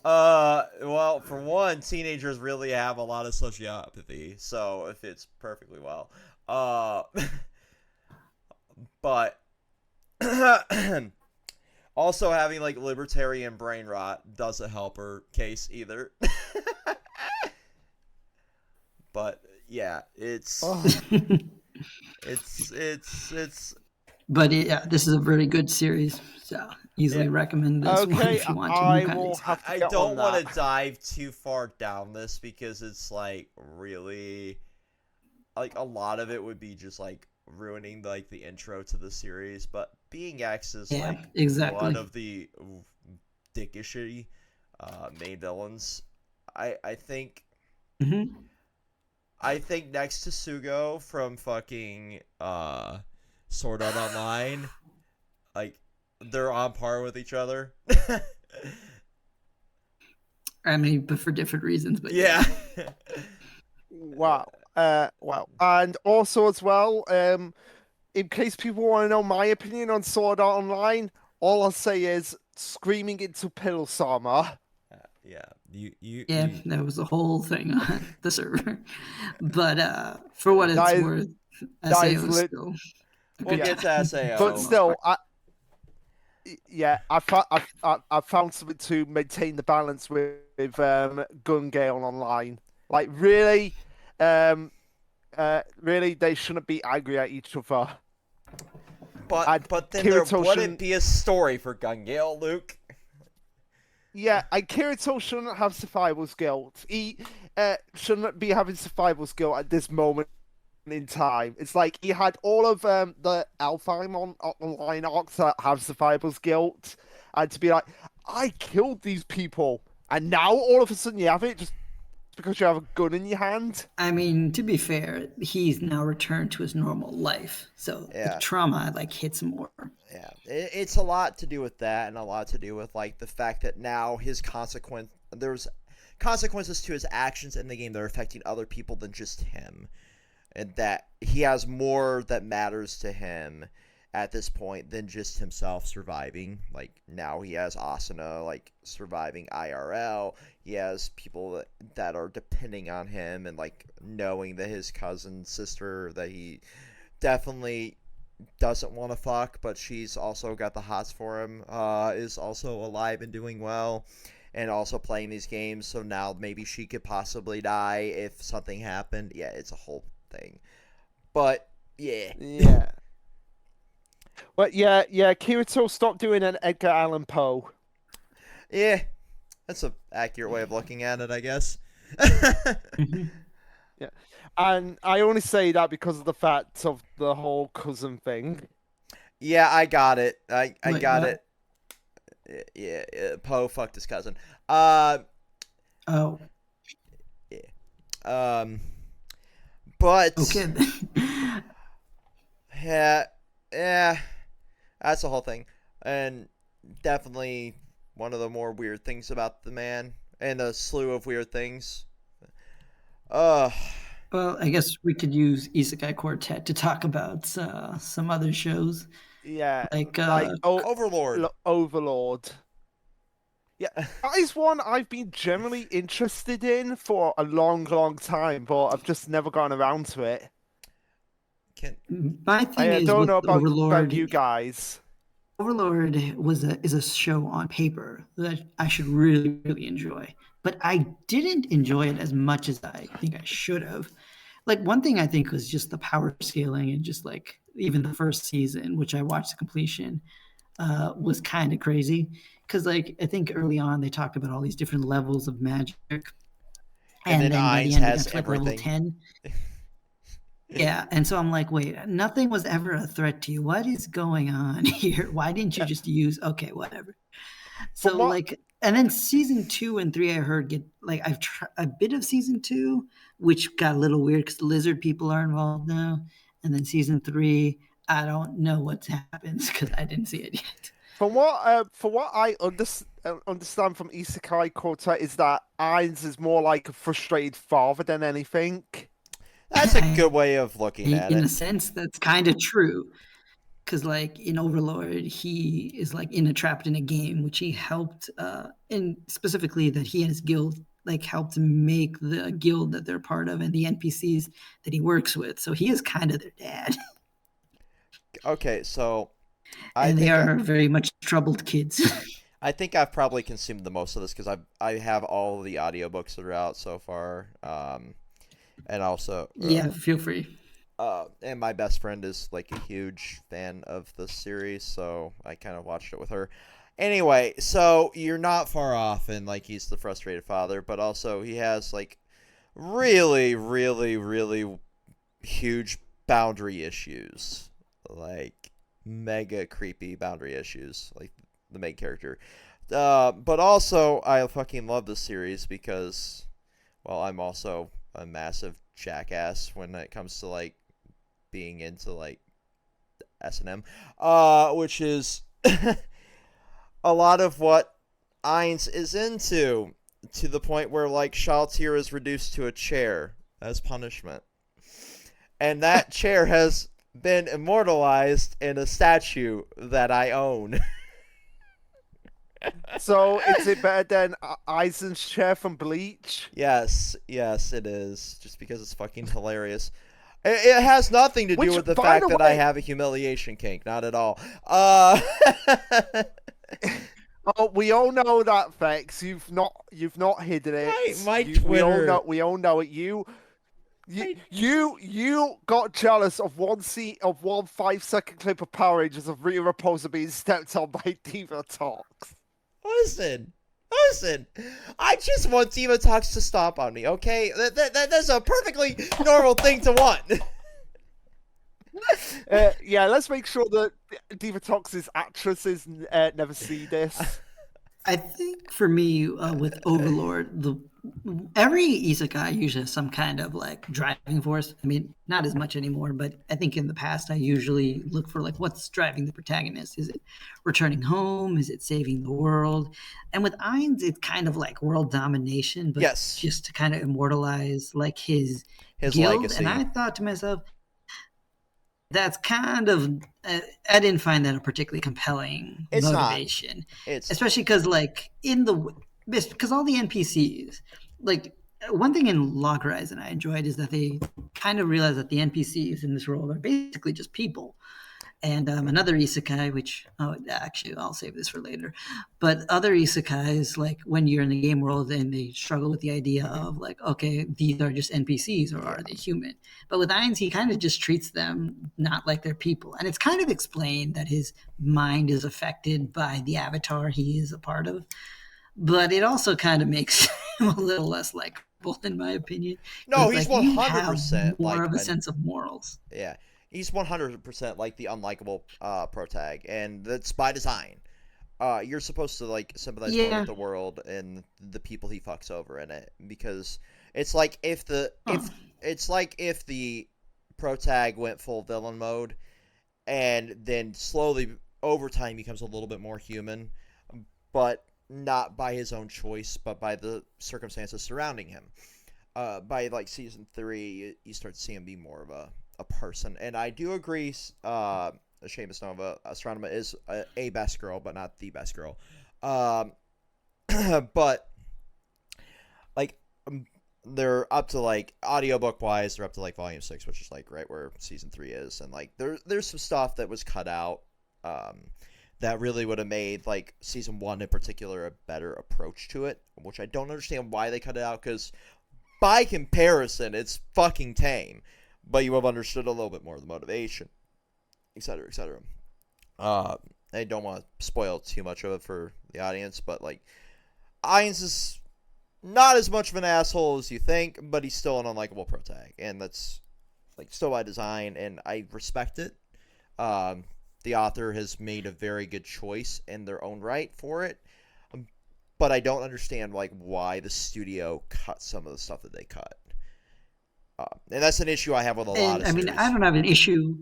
Well, for one, teenagers really have a lot of sociopathy, so it fits perfectly well. But also having like libertarian brain rot doesn't help her case either. But yeah, it's But yeah, this is a really good series. So easily recommend this one Okay, if you want to. I look at will these. have to I get don't on want that. to dive too far down this because it's like really like a lot of it would be just like ruining like the intro to the series, but Being X is Yeah, like exactly. one of the dickishy main villains. I think Mhm. I think next to Sugo from fucking Sword Art Online, like they're on par with each other. I mean, but for different reasons. But Yeah. Wow. Wow. And also as well, in case people want to know my opinion on Sword Art Online, all I'll say is screaming into Pilsama. Yeah. You yeah, that was the whole thing on the server. But for what it's That is- worth, that SAO is is lit- still. We'll Yeah. get to SAO. But still, I found something to maintain the balance with Gun Gale Online. Like really, really, they shouldn't be angry at each other. But then there Kirito wouldn't shouldn't- be a story for Gungale, Luke. Yeah, and Kirito shouldn't have survival's guilt. He shouldn't be having survival's guilt at this moment in time. It's like he had all of the Alfheim online arcs that have survival's guilt, and to be like, I killed these people, and now all of a sudden you have it just because you have a gun in your hand. I mean, to be fair, he's now returned to his normal life, so Yeah. the trauma like hits more. Yeah, it's a lot to do with that, and a lot to do with like the fact that now there's consequences to his actions in the game that are affecting other people than just him, and that he has more that matters to him at this point than just himself surviving. Like now he has Asuna like surviving IRL. He has people that are depending on him, and like knowing that his cousin sister that he definitely doesn't want to fuck, but she's also got the hots for him, is also alive and doing well, and also playing these games. So now maybe she could possibly die if something happened. Yeah, it's a whole thing. But yeah. Yeah. But yeah, Kirito stopped doing an Edgar Allan Poe. Yeah, that's an accurate way of looking at it, I guess. Yeah, and I only say that because of the fact of the whole cousin thing. Yeah, I got it. I Wait, got what? it. Yeah, Poe fucked his cousin. Oh, But okay. Then. yeah, that's the whole thing, and definitely one of the more weird things about the man, and a slew of weird things. Well, I guess we could use Isekai Quartet to talk about some other shows. Yeah, Like, Overlord. Overlord. Yeah, that is one I've been generally interested in for a long, long time, but I've just never gone around to it. Can My thing I is don't with know about Overlord. you guys. Overlord is a show on paper that I should really really enjoy, but I didn't enjoy it as much as I think I should have. Like one thing I think was just the power scaling and just like even the first season, which I watched the completion, was kind of crazy because like I think early on they talked about all these different levels of magic, and and then then by the Ainz end we has got to like level everything. 10. Yeah, and so I'm like, wait, nothing was ever a threat to you. What is going on here? Why didn't you Yeah, just use okay, whatever? from So what like, and then season 2 and 3, I heard get like I've tried a bit of season 2, which got a little weird because the lizard people are involved now, and then season 3, I don't know what happens because I didn't see it yet. from what I understand from Isekai Kota is that Ainz is more like a frustrated father than anything. That's a good way of looking at In it. a sense, that's kind of true. Because like in Overlord, he is like trapped in a game which he helped, and specifically that he and his guild like helped make the guild that they're part of and the NPCs that he works with. So he is kind of their dad, Okay, so I and they think are very much troubled kids. I think I've probably consumed the most of this because I have all of the audiobooks that are out so far. And also Yeah, feel free. and my best friend is like a huge fan of the series, so I kind of watched it with her. Anyway, so you're not far off, and like he's the frustrated father, but also he has like really, really, really huge boundary issues, like mega creepy boundary issues, like the main character. But also, I fucking love this series because, well, I'm also a massive jackass when it comes to like being into like S&M, which is a lot of what Ainz is into, to the point where like Shaltir is reduced to a chair as punishment, and that chair has been immortalized in a statue that I own. So is it better than Aizen's chair from Bleach? Yes, yes, it is. Just because it's fucking hilarious. It has nothing to do Which, with the by fact the that I way, have a humiliation kink. Not at all. Uh, oh, we all know that, Vex. You've not hidden it. my We all Twitter. know. We all know it. You, My, you got jealous of of one 5 second clip of Power Rangers of Rita Repulsa being stepped on by Diva Talks. listen, listen. I just want Diva Talks to stop on me. Okay, that's a perfectly normal thing to want. Yeah, let's make sure that Diva Talks' actresses never see this. I think for me, with Overlord, the every isekai usually has some kind of like driving force. I mean, not as much anymore, but I think in the past I usually look for like what's driving the protagonist. Is it returning home? Is it saving the world? And with Ainz, it's kind of like world domination, but Yes, just to kind of immortalize like his his guild. And legacy. I thought to myself, that's kind of I didn't find that a particularly compelling It's not. motivation, It's not. especially because like in the because all the NPCs like one thing in Log Horizon I enjoyed is that they kind of realized that the NPCs in this world are basically just people, and another isekai, which actually I'll save this for later. But other isekais, like when you're in the game world and they struggle with the idea of like, okay, these are just NPCs or Yeah. are they human? But with Ainz, he kind of just treats them not like they're people, and it's kind of explained that his mind is affected by the avatar he is a part of. But it also kind of makes him a little less likable, in my opinion, because No, it's he's like one you hundred have percent more like of a an sense of morals. yeah. He's 100% like the unlikable protag, and that's by design. You're supposed to like sympathize more with Yeah. the world and the people he fucks over in it, because it's like Huh. if the protag went full villain mode and then slowly over time becomes a little bit more human, but not by his own choice, but by the circumstances surrounding him. By like season 3, you start to see him be more of a person, and I do agree. Seamus Nova, Astronema is a best girl, but not the best girl. Um, but like they're up to like audiobook wise, they're up to like volume 6, which is like right where season 3 is, and like there's some stuff that was cut out that really would have made like season 1 in particular a better approach to it, which I don't understand why they cut it out, because by comparison it's fucking tame, but you have understood a little bit more of the motivation, etc., etc. I don't want to spoil too much of it for the audience, but like Ainz is not as much of an asshole as you think, but he's still an unlikable protag, and that's like still by design, and I respect it. The author has made a very good choice in their own right for it, but I don't understand like why the studio cut some of the stuff that they cut, and that's an issue I have with a lot of. I mean, I don't have an issue.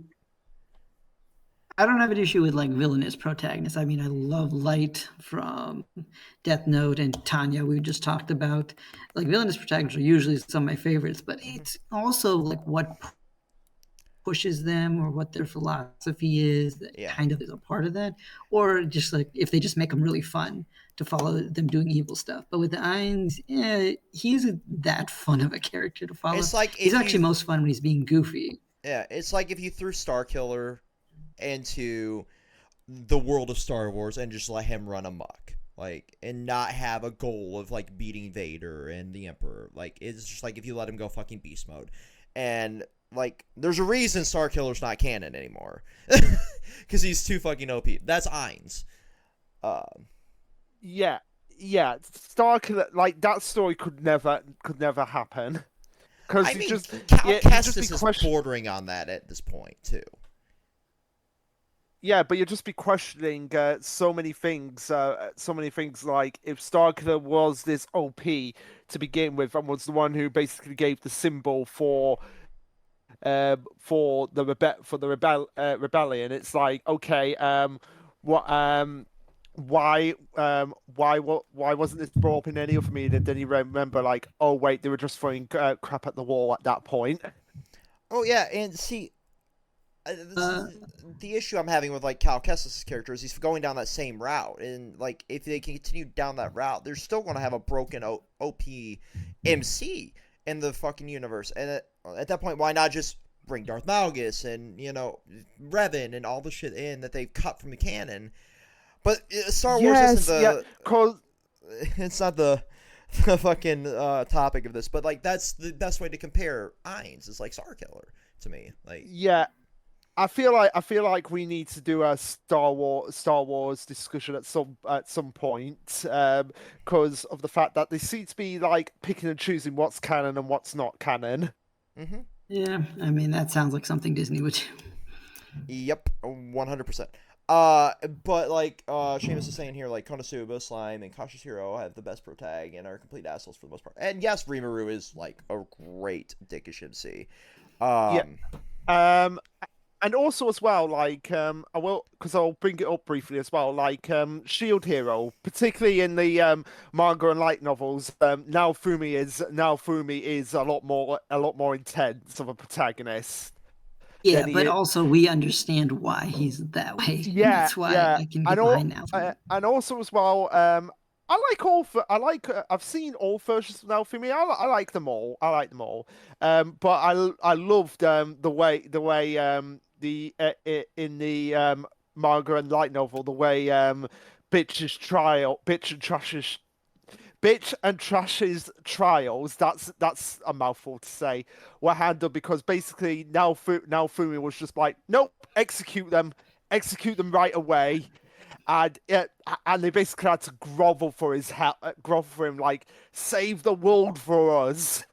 I don't have an issue with like villainous protagonists. I mean, I love Light from Death Note and Tanya we just talked about. Like villainous protagonists are usually some of my favorites, but it's also like what pushes them or what their philosophy is that kind of is a part of that, or just like if they just make them really fun to follow them doing evil stuff. But with the Ainz, he isn't that fun of a character to follow. It's like he's actually most fun when he's being goofy. Yeah, it's like if you threw Starkiller into the world of Star Wars and just let him run amok, like, and not have a goal of like beating Vader and the Emperor. Like, it's just like if you let him go fucking beast mode, and like there's a reason Starkiller's not canon anymore because he's too fucking OP. That's Ainz. Yeah, Starkiller, like that story could never happen. Because I mean, just Cal yeah, Kestis is bordering on that at this point too. Yeah, but you'd just be questioning so many things. Like if Starkiller was this OP to begin with and was the one who basically gave the symbol for the rebellion, it's like, okay, why wasn't this brought up in any other media? Then you remember, like, oh wait, they were just throwing crap at the wall at that point. Oh yeah, and see. The issue I'm having with like Cal Kestis' character is he's going down that same route, and like if they continue down that route, they're still going to have a broken OP MC in the fucking universe. And at that point, why not just bring Darth Malgus and Revan and all the shit in that they've cut from the canon? But Star Wars isn't the it's not the fucking topic of this, but like that's the best way to compare Ainz is like Starkiller to me. Like I feel like we need to do a Star Wars discussion at some point, because of the fact that they seem to be like picking and choosing what's canon and what's not canon. Mm-hmm. Yeah, I mean that sounds like something Disney would do. Yep, 100%. But like Seamus is saying here, like Konasuba, Slime, and Cautious Hero have the best protag and are complete assholes for the most part. And yes, Rimuru is like a great dickish MC. And also as well, like I'll bring it up briefly as well. Like Shield Hero, particularly in the manga and light novels, Naofumi is a lot more intense of a protagonist. Yeah, but also we understand why he's that way. Yeah, that's why I can get behind now. And also as well, I've seen all versions of Naofumi. I like them all. But I loved the way in the manga and light novel, the way Bitch and Trash's trials, that's a mouthful to say, were handled, because basically Naofumi was just like, nope, execute them right away. And they basically had to grovel for him, like, save the world for us.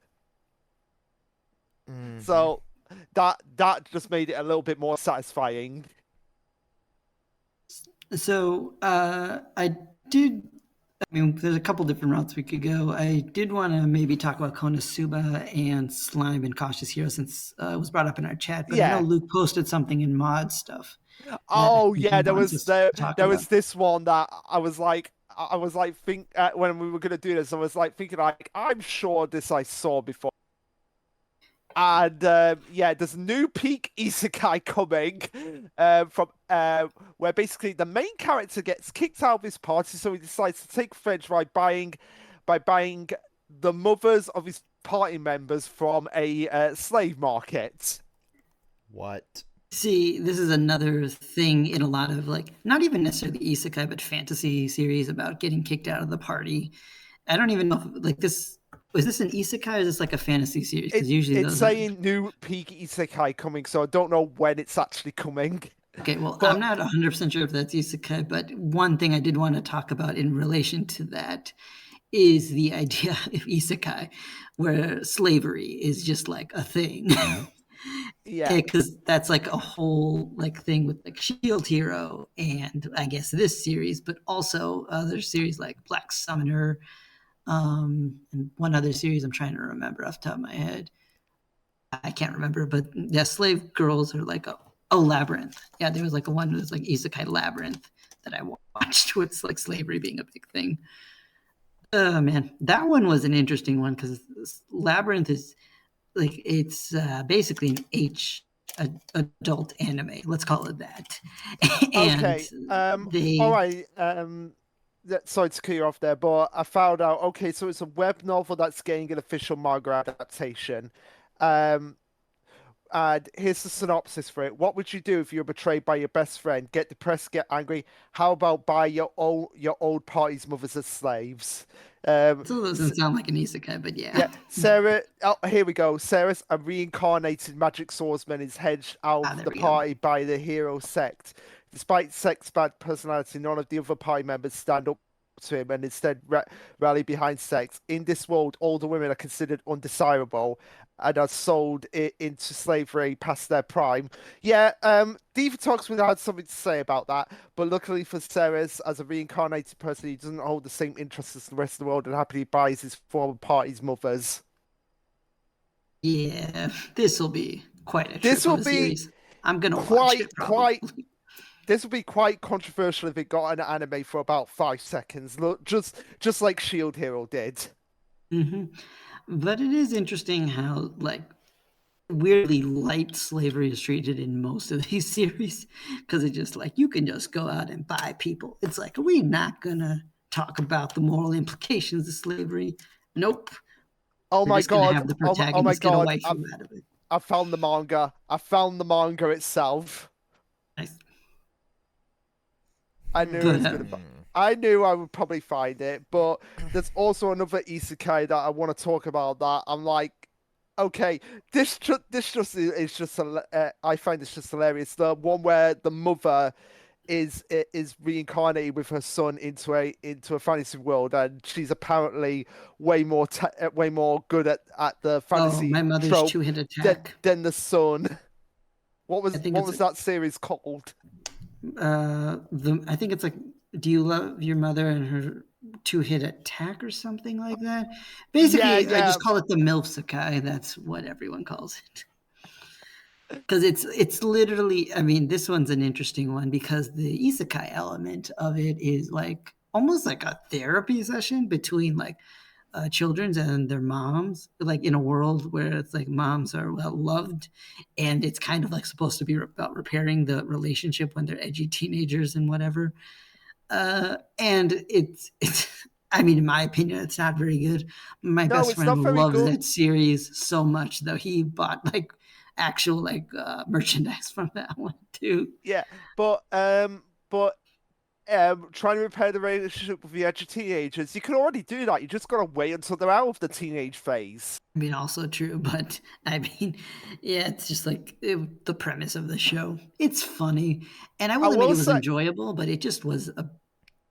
Mm-hmm. So that just made it a little bit more satisfying. So there's a couple different routes we could go. I did want to maybe talk about Konosuba and Slime and Cautious Hero, since it was brought up in our chat. But I know Luke posted something in mod stuff. Oh yeah, there was this one that I was like when we were gonna do this, I was like thinking, like, I'm sure this I saw before. And there's a new peak isekai coming from where basically the main character gets kicked out of his party, so he decides to take revenge by buying the mothers of his party members from a slave market. What? See, this is another thing in a lot of like not even necessarily isekai, but fantasy series about getting kicked out of the party. I don't even know if like this was this an isekai or is this like a fantasy series? Because usually It's those are saying new peak isekai coming, so I don't know when it's actually coming. okay. Well, But I'm not 100% sure if that's isekai, but one thing I did want to talk about in relation to that is the idea of isekai, where slavery is just like a thing. yeah, Because that's like a whole like thing with like Shield Hero and I guess this series, but also other series like Black Summoner, and one other series I'm trying to remember off the top of my head. I can't remember, but yeah, slave girls are like Labyrinth. Yeah, there was like a one that was like Isekai Labyrinth that I watched with like slavery being a big thing. Oh man, that one was an interesting one because Labyrinth is like it's basically an adult anime. Let's call it that. And okay. All they right. Sorry to cut you off there, but I found out. Okay, so it's a web novel that's getting an official manga adaptation. Um, and here's the synopsis for it. What would you do if you were betrayed by your best friend? Get depressed, get angry. How about buy your old party's mothers as slaves? still doesn't sound like an isekai, but yeah. Yeah, Sarah. Oh, here we go. Sarah's a reincarnated magic swordsman is hedged out Ah, of there the we go. party by the hero sect. Despite Sect's bad personality, none of the other party members stand up to him and instead rally behind Sect. In this world, older women are considered undesirable and are sold into slavery past their prime. Yeah, Diva Talks with had something to say about that, but luckily for Ceres, as a reincarnated person, he doesn't hold the same interests as the rest of the world and happily buys his former party's mothers. Yeah, this will be quite a This trip of will a be series. I'm gonna watch quite it quite probably. this would be quite controversial if it got an anime for about 5 seconds. Look, just like Shield Hero did. Hmm. But it is interesting how like weirdly light slavery is treated in most of these series because it's just like you can just go out and buy people. It's like we're not gonna talk about the moral implications of slavery. Nope. Oh We're my just gonna god! have the Oh my protagonist get a god! waifu out of it. I found the manga. I found the manga itself. Nice. I knew I But was gonna. I knew I would probably find it, but there's also another isekai that I want to talk about. That I'm like, okay, this just is just I find this just hilarious. The one where the mother is reincarnated with her son into a fantasy world, and she's apparently way more good at the oh, fantasy my mother's trope two-hit attack. than the son. I think What it's was that series called? I think it's like do you love your mother and her two-hit attack or something like that? Yeah, Basically, I yeah. just call it the MILF That's what everyone calls it. Because it's literally I mean this one's an interesting one because the isekai element of it is like almost like a therapy session between like children's and their moms like in a world where it's like moms are well loved and it's kind of like supposed to be about repairing the relationship when they're edgy teenagers and whatever and it's I mean in my opinion it's not very good. My No, best it's friend not very loves good. that series so much though he bought like actual like merchandise from that one too. Yeah, but trying to repair the relationship with the edge of teenagers, you can already do that. You just gotta wait until they're out of the teenage phase. I mean, also true, but I mean, yeah, it's just like the premise of the show. It's funny, and I I will admit will it was say, enjoyable, but it just was a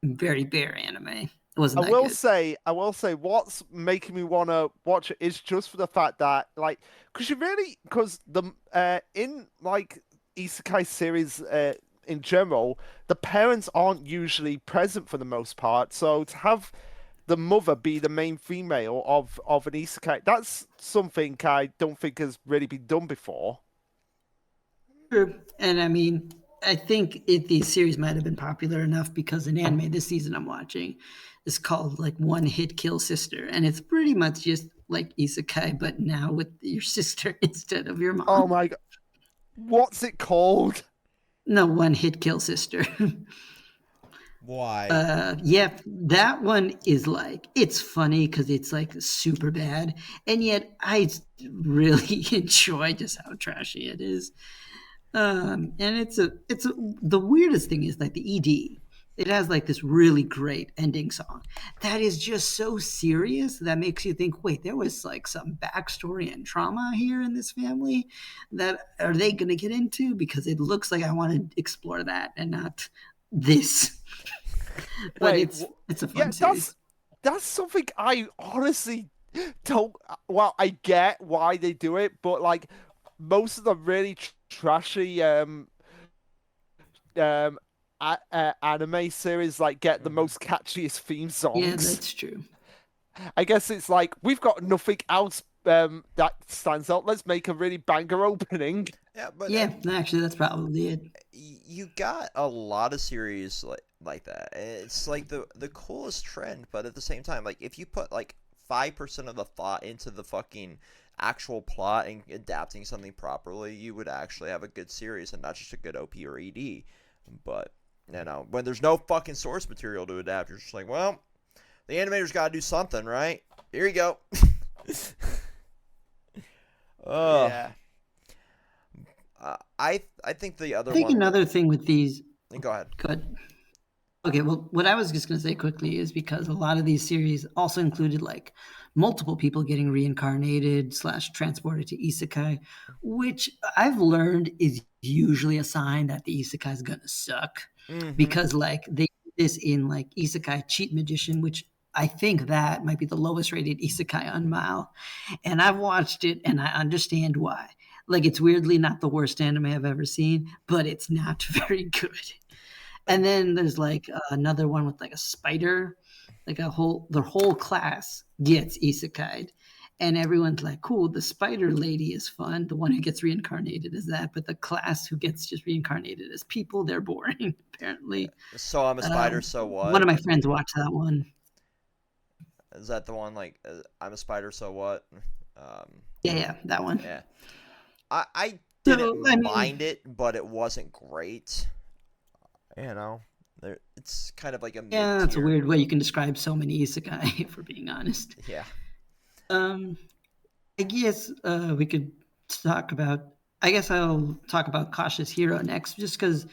very bare anime. It wasn't that good. I will say, what's making me wanna watch it is just for the fact that, like, because the in like isekai series in general, the parents aren't usually present for the most part. So to have the mother be the main female of an isekai, that's something I don't think has really been done before. True, and I mean, I think the series might have been popular enough because an anime this season I'm watching is called like One Hit Kill Sister, and it's pretty much just like isekai, but now with your sister instead of your mom. Oh my god. What's it called? No, one hit kill sister. Why? Yeah, that one is like, it's funny because it's like super bad, and yet I really enjoy just how trashy it is. And the weirdest thing is like the ED. It has like this really great ending song that is just so serious that makes you think, wait, there was like some backstory and trauma here in this family that are they going to get into? Because it looks like I want to explore that and not this. But Wait, it's a fun yeah, series. that's something I honestly don't. Well, I get why they do it, but like most of the really trashy um anime series like get the most catchiest theme Yeah, songs. that's true. I guess it's like we've got nothing else that stands out. Let's make a really banger opening. Yeah, but Yeah, actually, that's probably it. you got a lot of series like that. It's like the coolest trend, but at the same time, like if you put like 5% of the thought into the fucking actual plot and adapting something properly, you would actually have a good series and not just a good OP or ED. But when there's no fucking source material to adapt, you're just like, well, the animator's got to do something, right? Here you go. Yeah. I think the other I think one. another thing with these. Go ahead. Good. Okay, well, what I was just going to say quickly is because a lot of these series also included like multiple people getting reincarnated / transported to isekai, which I've learned is usually a sign that the isekai is going to suck because like they do this in like Isekai Cheat Magician, which I think that might be the lowest rated isekai on Mao, and I've watched it and I understand why. Like it's weirdly not the worst anime I've ever seen, but it's not very good. And then there's like another one with like a spider, like their whole class gets Isekai'd. And everyone's like, cool, the spider lady is fun. The one who gets reincarnated is that. But the class who gets just reincarnated as people, they're boring, apparently. So I'm a spider, so what? One of my friends watched that one. Is that the one like I'm a spider, so what? Yeah, that one. Yeah. I didn't So, mind it, but it wasn't great. It's kind of like a yeah, that's a mid-tier. weird way you can describe so many isekai, for being honest. Yeah. I guess we could talk about. I guess I'll talk about Cautious Hero next, just because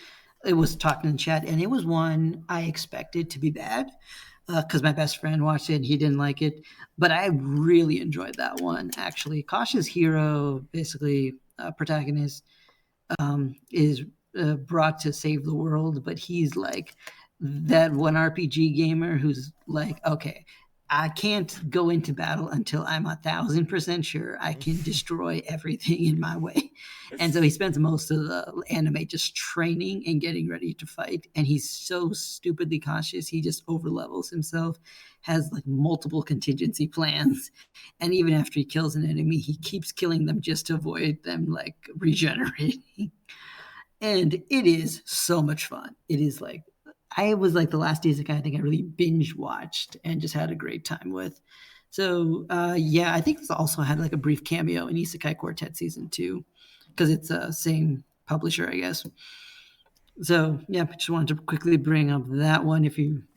it was talking in chat, and it was one I expected to be bad, because my best friend watched it and he didn't like it, but I really enjoyed that one actually. Cautious Hero, basically, protagonist is brought to save the world, but he's like that one RPG gamer who's like, okay, I can't go into battle until I'm 1,000% sure I can destroy everything in my way. And so he spends most of the anime just training and getting ready to fight. And he's so stupidly cautious. He just overlevels himself, has like multiple contingency plans. And even after he kills an enemy, he keeps killing them just to avoid them like regenerating. And it is so much fun. It is like, I was like the last isekai I think I really binge watched and just had a great time with. So yeah, I think it's also had like a brief cameo in Isekai Quartet season 2 because it's the same publisher, I guess. So yeah, just wanted to quickly bring up that one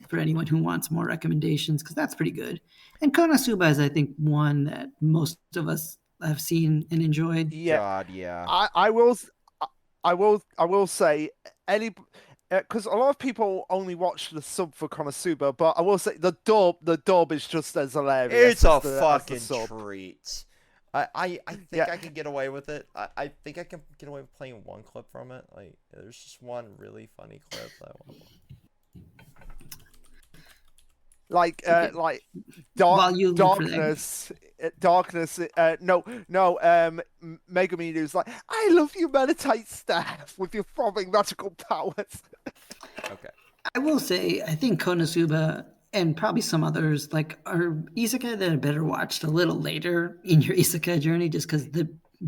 for anyone who wants more recommendations because that's pretty good. And Konasuba is I think one that most of us have seen and enjoyed. Yeah. God, yeah. I will say any because a lot of people only watch the sub for Konosuba, but I will say the dub is just as hilarious. It's a as the fucking sub. treat. I think I can get away with it. I think I can get away with playing one clip from it. Like there's just one really funny clip that I want to play. Like While you look for that. darkness. No. Megami is like, I love you, meditate staff with your throbbing magical powers. Okay. I will say, I think Konosuba and probably some others like are isekai that are better watched a little later in your isekai journey, just because the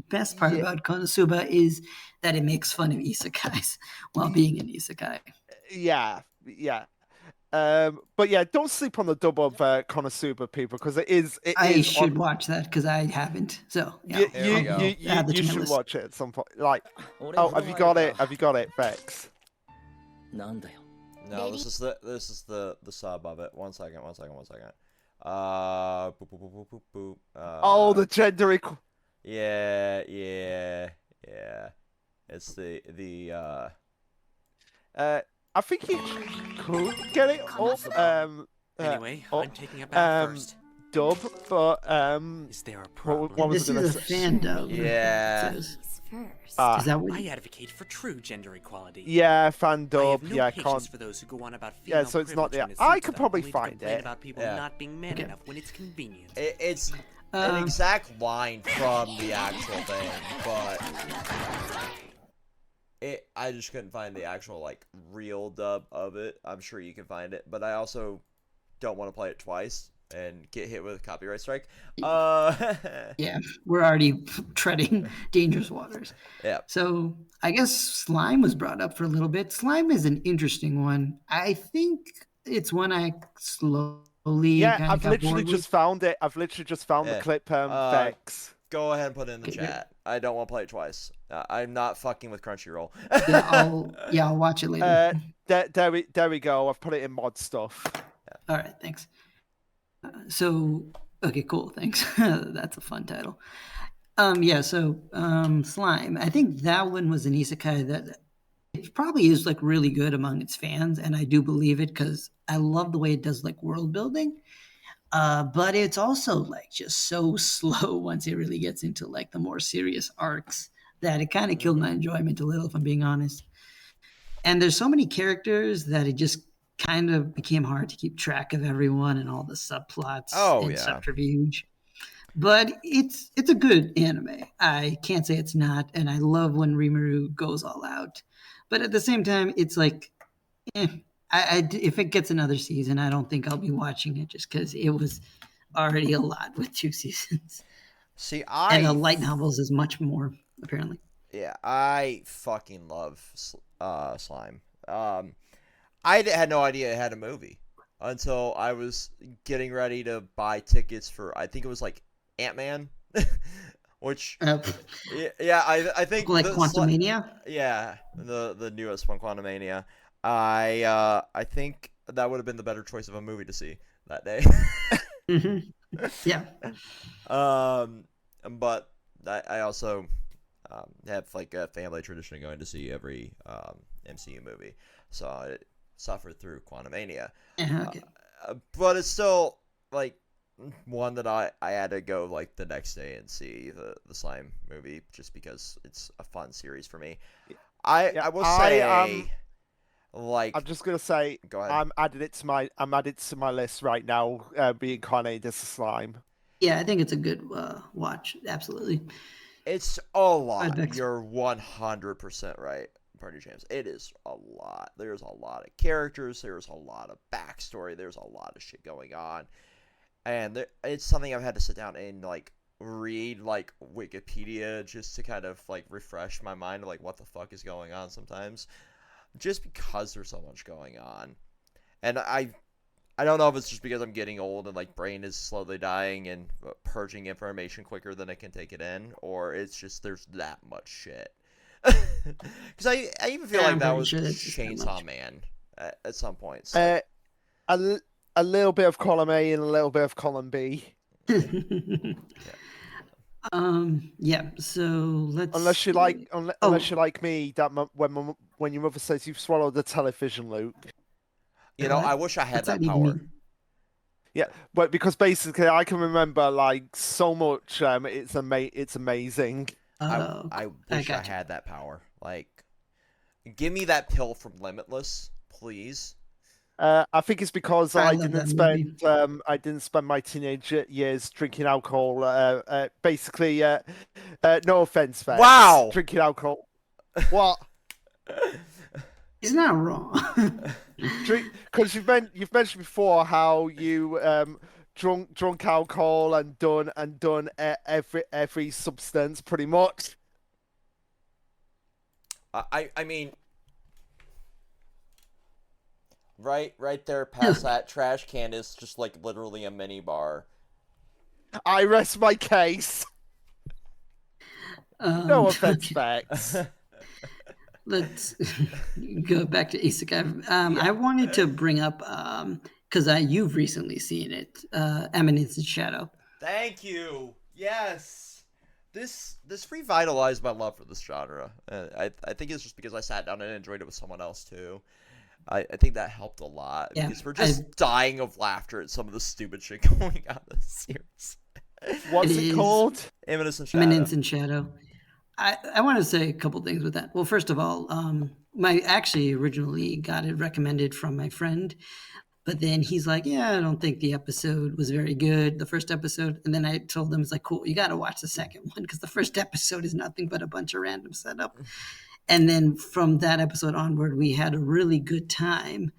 best part about Konosuba is that it makes fun of isekais while being an isekai. Yeah. But yeah, don't sleep on the dub of Konosuba, people, because it is. I should watch that because I haven't. So yeah, You There we go. add the you to my should list. watch it at some point. Like, 俺 oh, 風 have 呂 you 入 got る it? から Have you got it, Vex? なんだよ No, this is the sub of it. One second. Boop, boop, boop, boop, boop, boop. Oh, the gender equal. Yeah. It's I think you could get it up. Anyway, oh, I'm taking a bath first. Dub, but Is there a what problem? was This I gonna is a say? fan dub. Yeah. It says. First. Ah, Is that what? I advocate for true gender equality. yeah, fan I dub. have no Yeah, patience can't. for those who go on about Yeah, female so it's not privilege the. when I suits could them, probably only to find complain it. about people Yeah. not being man Okay. enough when it's convenient. it's an Um, exact line from the actual thing, but I just couldn't find the actual like real dub of it. I'm sure you can find it, but I also don't want to play it twice and get hit with a copyright strike. Yeah, we're already treading dangerous waters. Yeah. So I guess slime was brought up for a little bit. Slime is an interesting one. I think it's one I slowly. Yeah, kinda I've got literally bored just found it. I've literally just found the Yeah. clip. Uh, Vex. Go ahead and put it in the Okay, good. chat. I don't want to play it twice. I'm not fucking with Crunchyroll. with. I'll watch it later. There we go. I've put it in mod stuff. All right, thanks. So okay, cool. Thanks. That's a fun title. Yeah. So slime. I think that one was an isekai that it probably is like really good among its fans, and I do believe it because I love the way it does like world building. But it's also like just so slow once it really gets into like the more serious arcs that it kind of killed my enjoyment a little, if I'm being honest. And there's so many characters that it just kind of became hard to keep track of everyone and all the subplots Oh, and yeah. subterfuge. But it's a good anime. I can't say it's not, and I love when Rimuru goes all out. But at the same time, it's like, if it gets another season, I don't think I'll be watching it just because it was already a lot with 2 seasons. See, And the light novels is much more, apparently. Yeah, I fucking love Slime. I had no idea it had a movie until I was getting ready to buy tickets for, I think it was like Ant-Man, which yeah, I think Like Quantumania? yeah, the newest one, Quantumania. I think that would have been the better choice of a movie to see that day. Yeah. But I also have like a family tradition of going to see every MCU movie, so I suffered through Quantumania. Okay. But it's still like one that I had to go like the next day and see the Slime movie just because it's a fun series for me. I will say like I'm just gonna say go ahead. I'm adding it to my list right now. Reincarnated as a slime. Yeah, I think it's a good watch. Absolutely. It's a lot. Vex. You're 100% right, Party James. It is a lot. There's a lot of characters. There's a lot of backstory. There's a lot of shit going on. And it's something I've had to sit down and like read like Wikipedia just to kind of like refresh my mind of like what the fuck is going on sometimes. Just because there's so much going on. And I don't know if it's just because I'm getting old and like brain is slowly dying and purging information quicker than it can take it in, or it's just there's that much shit. Because I even feel Yeah, like I'm that pretty was sure that's just that Chainsaw much. Man at some points. A little bit of column A and a little bit of column B. Yeah. So let's. Unless you like, Oh. unless you're like me, that when your mother says you've swallowed the television, Luke. You know, What? I wish I had What's that that even power. mean? Yeah, but because basically I can remember like so much. It's amazing. Oh, I cool. wish I gotcha. had that power. Like, give me that pill from Limitless, please. I think it's because I I love didn't that movie. spend my teenage years drinking alcohol. Basically, no offense, Vex. Wow. Drinking alcohol. What? He's not wrong. Because you've mentioned before how you drunk alcohol and done every substance pretty much. I mean, right there past that trash can is just like literally a mini bar. I rest my case. No offense, okay, Bex. let's go back to Isekai. I wanted to bring up because you've recently seen it, Eminence in Shadow. Thank you. Yes. This revitalized my love for this genre. I think it's just because I sat down and enjoyed it with someone else too. I think that helped a lot Yeah, because we're just dying of laughter at some of the stupid shit going on in this series. What's It it is. called? Eminence in Shadow. Eminence in Shadow. I want to say a couple things with that. Well, first of all, my actually originally got it recommended from my friend, but then he's like, "Yeah, I don't think the episode was very good, the first episode." And then I told him, "It's like, cool, you got to watch the second one because the first episode is nothing but a bunch of random setup." And then from that episode onward, we had a really good time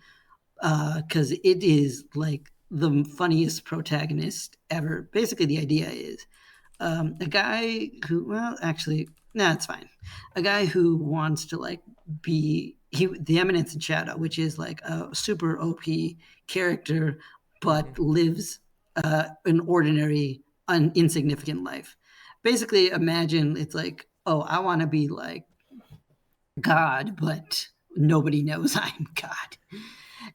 because it is like the funniest protagonist ever. Basically, the idea is a guy who, well, actually, no, it's fine. A guy who wants to like be the Eminence in Shadow, which is like a super OP character, but lives an ordinary, insignificant life. Basically, imagine it's like, oh, I want to be like God, but nobody knows I'm God.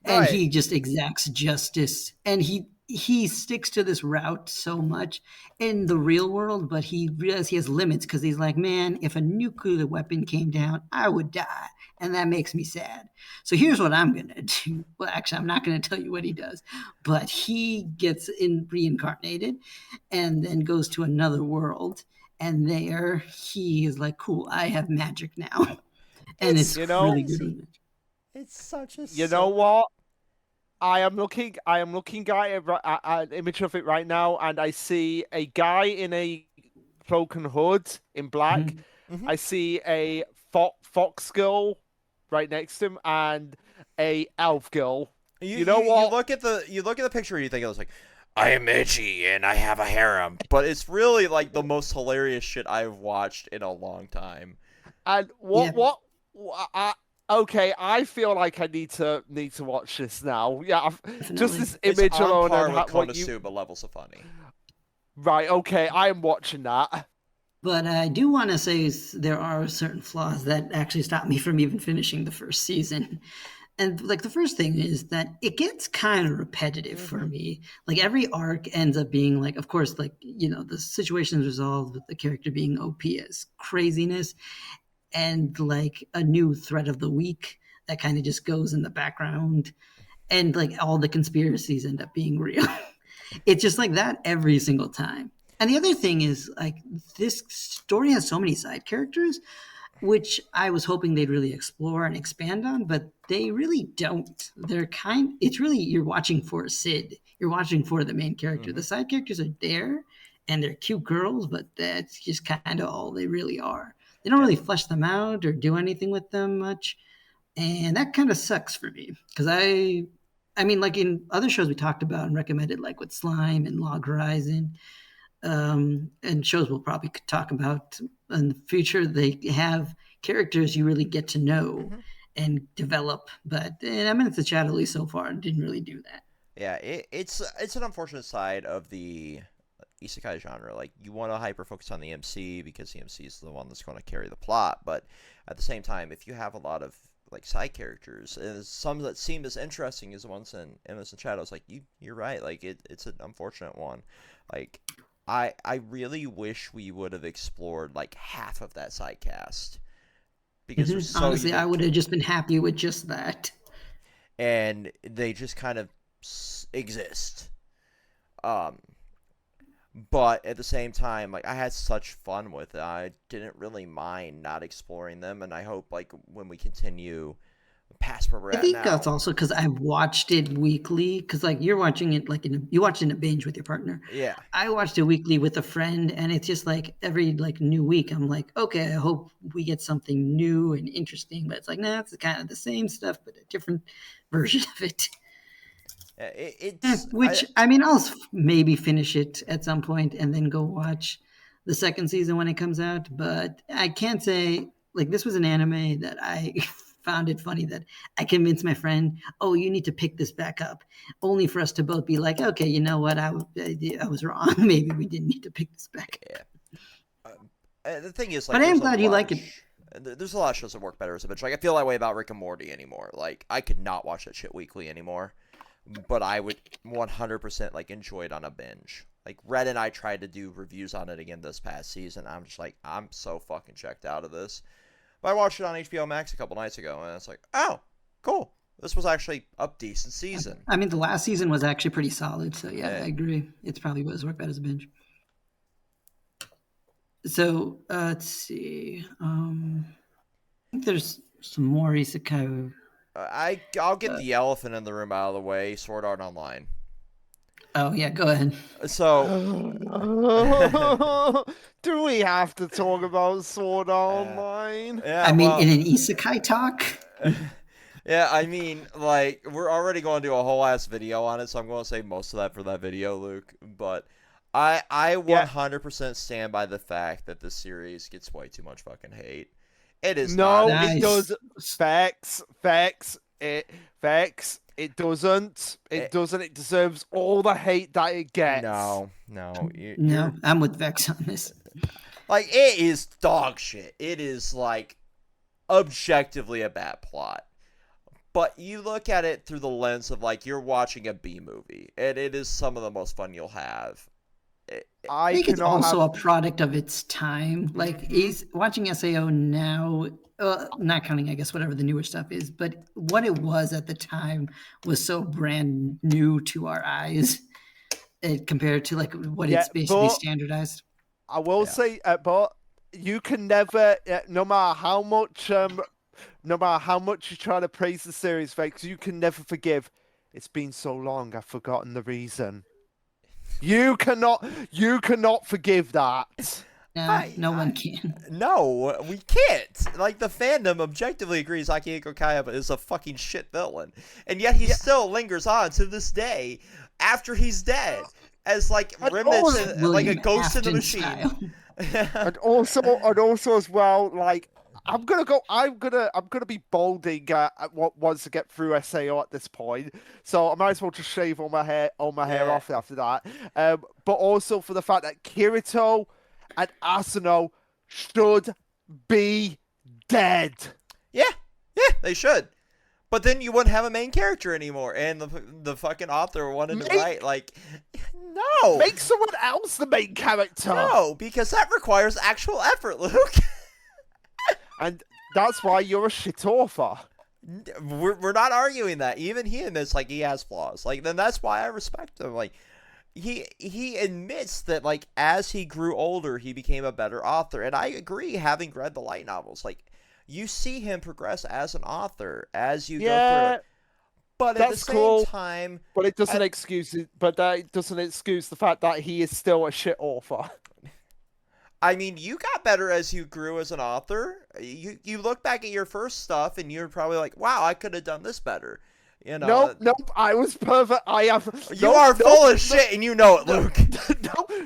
And Right. he just exacts justice, and he sticks to this route so much in the real world, but he realizes he has limits because he's like, man, if a nuclear weapon came down, I would die, and that makes me sad. So here's what I'm gonna do. Well, actually, I'm not gonna tell you what he does, but he gets reincarnated and then goes to another world, and there he is like, cool, I have magic now. And it's You know, really good. It's such a. you know what? I am looking at an image of it right now, and I see a guy in a broken hood in black. Mhm. I see a fox girl right next to him, and a elf girl. You know what? You look at the picture and you think it was like, I am edgy and I have a harem, but it's really like the most hilarious shit I've watched in a long time. And Yeah. okay, I feel like I need to watch this now. Yeah, just Definitely. this It's image on alone par and with what you. Konasuba levels of funny. Right, okay, I am watching that. But I do want to say there are certain flaws that actually stop me from even finishing the first season. And like the first thing is that it gets kind of repetitive for me. Like every arc ends up being like, of course, like, the situation is resolved with the character being OP as craziness and like a new threat of the week that kind of just goes in the background. And like all the conspiracies end up being real. It's just like that every single time. And the other thing is like this story has so many side characters, which I was hoping they'd really explore and expand on, but they really don't. It's really, you're watching for Sid. You're watching for the main character. The side characters are there and they're cute girls, but that's just kind of all they really are. They don't really flesh them out or do anything with them much. And that kind of sucks for me because I mean, like in other shows we talked about and recommended, like with Slime and Log Horizon, and shows we'll probably talk about in the future, they have characters you really get to know and develop. But Eminence of Shadow, at least so far, didn't really do that. Yeah, it's an unfortunate side of the isekai genre. Like, you want to hyper focus on the MC because the MC is the one that's going to carry the plot, but at the same time, if you have a lot of like side characters, and some that seem as interesting as the ones in Eminence and Shadows, like you're right. Like it's an unfortunate one. Like I really wish we would have explored like half of that side cast because they're so Honestly, I unique would have just been happy with just that. and they just kind of exist. But at the same time, like I had such fun with it. I didn't really mind not exploring them, and I hope like when we continue past where we're I at think now. that's also because I watched it weekly. Because like you're watching it like you watched it in a binge with your partner. Yeah. I watched it weekly with a friend, and it's just like every like new week, I'm like, okay, I hope we get something new and interesting. But it's like, nah, it's kind of the same stuff, but a different version of it. Which I mean, I'll maybe finish it at some point and then go watch the second season when it comes out. But I can't say like this was an anime that I found it funny that I convinced my friend, "Oh, you need to pick this back up," only for us to both be like, "Okay, you know what? I was wrong. Maybe we didn't need to pick this back up." The thing is, like, But I am there's glad a you lot like of it. there's a lot of shows that work better as a binge. Like, I feel that way about Rick and Morty anymore. Like, I could not watch that shit weekly anymore, but I would 100% like enjoy it on a binge. Like, Red and I tried to do reviews on it again this past season. I'm just like, I'm so fucking checked out of this. But I watched it on HBO Max a couple nights ago, and it's like, oh, cool. This was actually a decent season. I mean, the last season was actually pretty solid. So yeah, Yeah. I agree. It's probably was work better as a binge. So let's see. I think there's some more isekai. I'll get the elephant in the room out of the way. Sword Art Online. Oh yeah, go ahead. So, do we have to talk about Sword Art Online? yeah, I mean, well, in an isekai talk. yeah, I mean, like, we're already going to do a whole ass video on it, so I'm going to save most of that for that video, Luke. But I 100% stand by the fact that this series gets way too much fucking hate. It is No, not. Nice. it does. Facts. It doesn't. It doesn't. It deserves all the hate that it gets. No. No, You're, I'm with Vex on this. like, it is dog shit. It is, like, objectively a bad plot. But you look at it through the lens of, like, you're watching a B movie, and it is some of the most fun you'll have. I think it's also a product of its time. Like, he's watching SAO now, not counting, I guess, whatever the newer stuff is, but what it was at the time was so brand new to our eyes compared to like what it's basically standardized. I will say, but you can never, no matter how much you try to praise the series, Vex, you can never forgive. It's been so long, I've forgotten the reason. You cannot forgive that. No one can. No, we can't. Like, the fandom objectively agrees Akihiko Kayaba is a fucking shit villain. And yet he still lingers on to this day after he's dead. As, like, remnants, like a ghost in the machine. and also as well, like, I'm gonna be bolding what wants to get through SAO at this point, so I might as well just shave all my hair off after that. But also for the fact that Kirito and Asano should be dead. Yeah, they should. But then you wouldn't have a main character anymore, and the fucking author wanted to write, like, no. Make someone else the main character. No, because that requires actual effort, Luke. And that's why you're a shit author. We're not arguing that. Even he admits, like, he has flaws. Like, then that's why I respect him. Like, he admits that, like, as he grew older, he became a better author. And I agree, having read the light novels, like, you see him progress as an author as you go through it. But at the same time, but it doesn't excuse it. But that doesn't excuse the fact that he is still a shit author. I mean, you got better as you grew as an author. You look back at your first stuff, and you're probably like, "Wow, I could have done this better." You know. Nope. I was perfect. I am. You are full of shit, and you know it, Luke.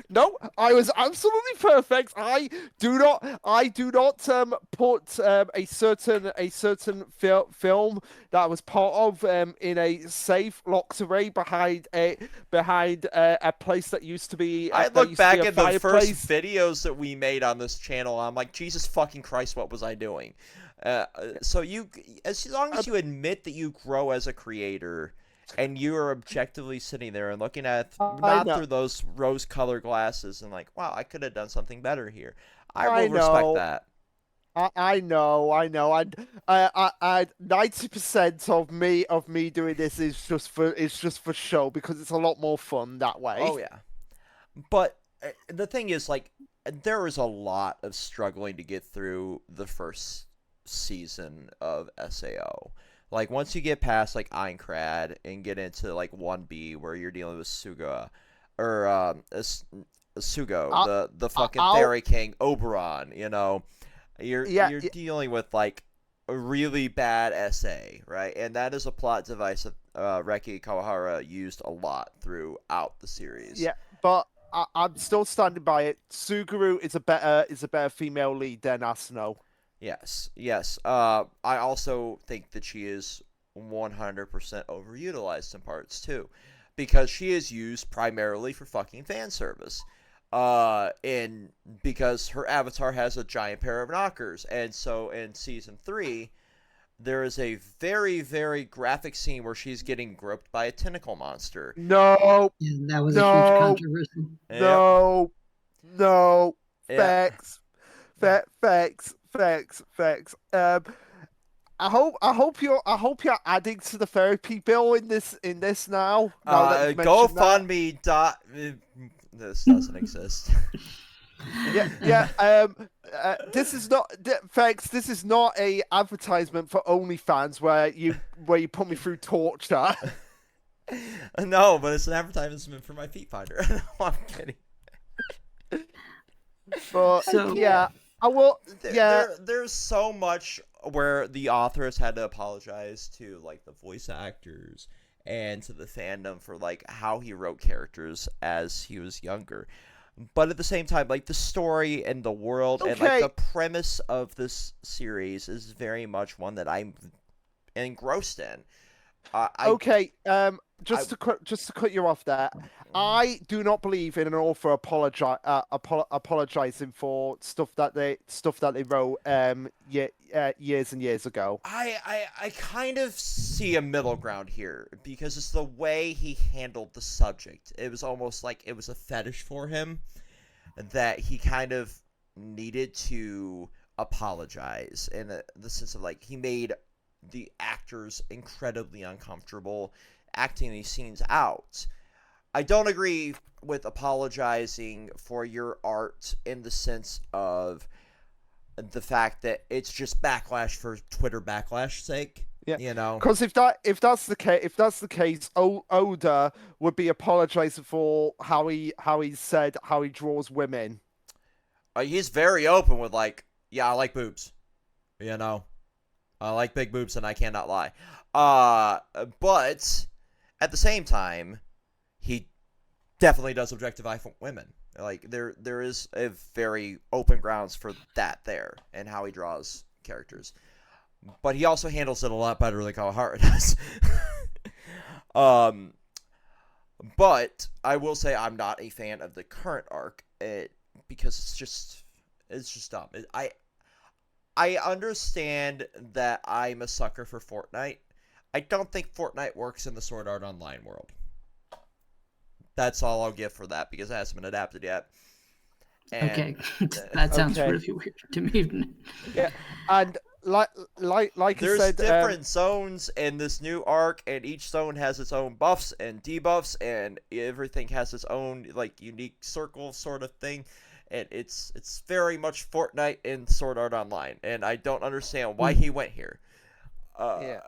No. I was absolutely perfect. I do not put a certain film that I was part of in a safe locked away behind a place that used to be. I look back at the first videos that we made on this channel. I'm like, Jesus fucking Christ, what was I doing? So as long as you admit that you grow as a creator, and you are objectively sitting there and looking at not through those rose-colored glasses and like, wow, I could have done something better here. I will respect that. I know. I 90% of me doing this is just for show because it's a lot more fun that way. Oh yeah, but the thing is, like, there is a lot of struggling to get through the first season of SAO. Like, once you get past, like, Isekai'd and get into, like, 1B, where you're dealing with Sugo, the fucking Fairy King, Oberon, you know, you're dealing with, like, a really bad SA, right? And that is a plot device that Reki Kawahara used a lot throughout the series. Yeah, but I'm still standing by it. Suguru is a better female lead than Asano. Yes. I also think that she is 100% overutilized in parts too, because she is used primarily for fucking fan service. And because her avatar has a giant pair of knockers, and so in season 3, there is a very, very graphic scene where she's getting groped by a tentacle monster. No, And that was a huge no, controversy. no, no. Yep. Facts. I hope you're adding to the therapy bill in this now. Now that you've mentioned that. GoFundMe dot. This doesn't exist. Yeah. This is not thanks. This is not a advertisement for OnlyFans where you put me through torture. No, but it's an advertisement for my feet finder. No, I'm kidding. But So- yeah, I will. Yeah, There's so much where the author has had to apologize to like the voice actors and to the fandom for like how he wrote characters as he was younger. But at the same time, like the story and the world and like Okay. the premise of this series is very much one that I'm engrossed in. okay. Just to cut you off there, I do not believe in an author apologizing for stuff that they wrote years and years ago. I kind of see a middle ground here because it's the way he handled the subject. It was almost like it was a fetish for him that he kind of needed to apologize in the sense of like he made the actors incredibly uncomfortable acting these scenes out. I don't agree with apologizing for your art in the sense of the fact that it's just backlash for Twitter backlash sake. Yeah. You know, Because if that's the case, Oda would be apologizing for how he draws women. he's very open with like, yeah, I like boobs. You know, I like big boobs, and I cannot lie. But at the same time, he definitely does objectify women. Like there is a very open grounds for that there and how he draws characters. But he also handles it a lot better than Kawahara does. But I will say I'm not a fan of the current arc because it's just dumb. I understand that I'm a sucker for Fortnite. I don't think Fortnite works in the Sword Art Online world. That's all I'll give for that because it hasn't been adapted yet. And, Okay, that sounds Okay. really weird to me. Yeah, and like I There's said, different zones in this new arc, and each zone has its own buffs and debuffs, and everything has its own like unique circle sort of thing. And it's very much Fortnite in Sword Art Online, and I don't understand why he went here. Yeah.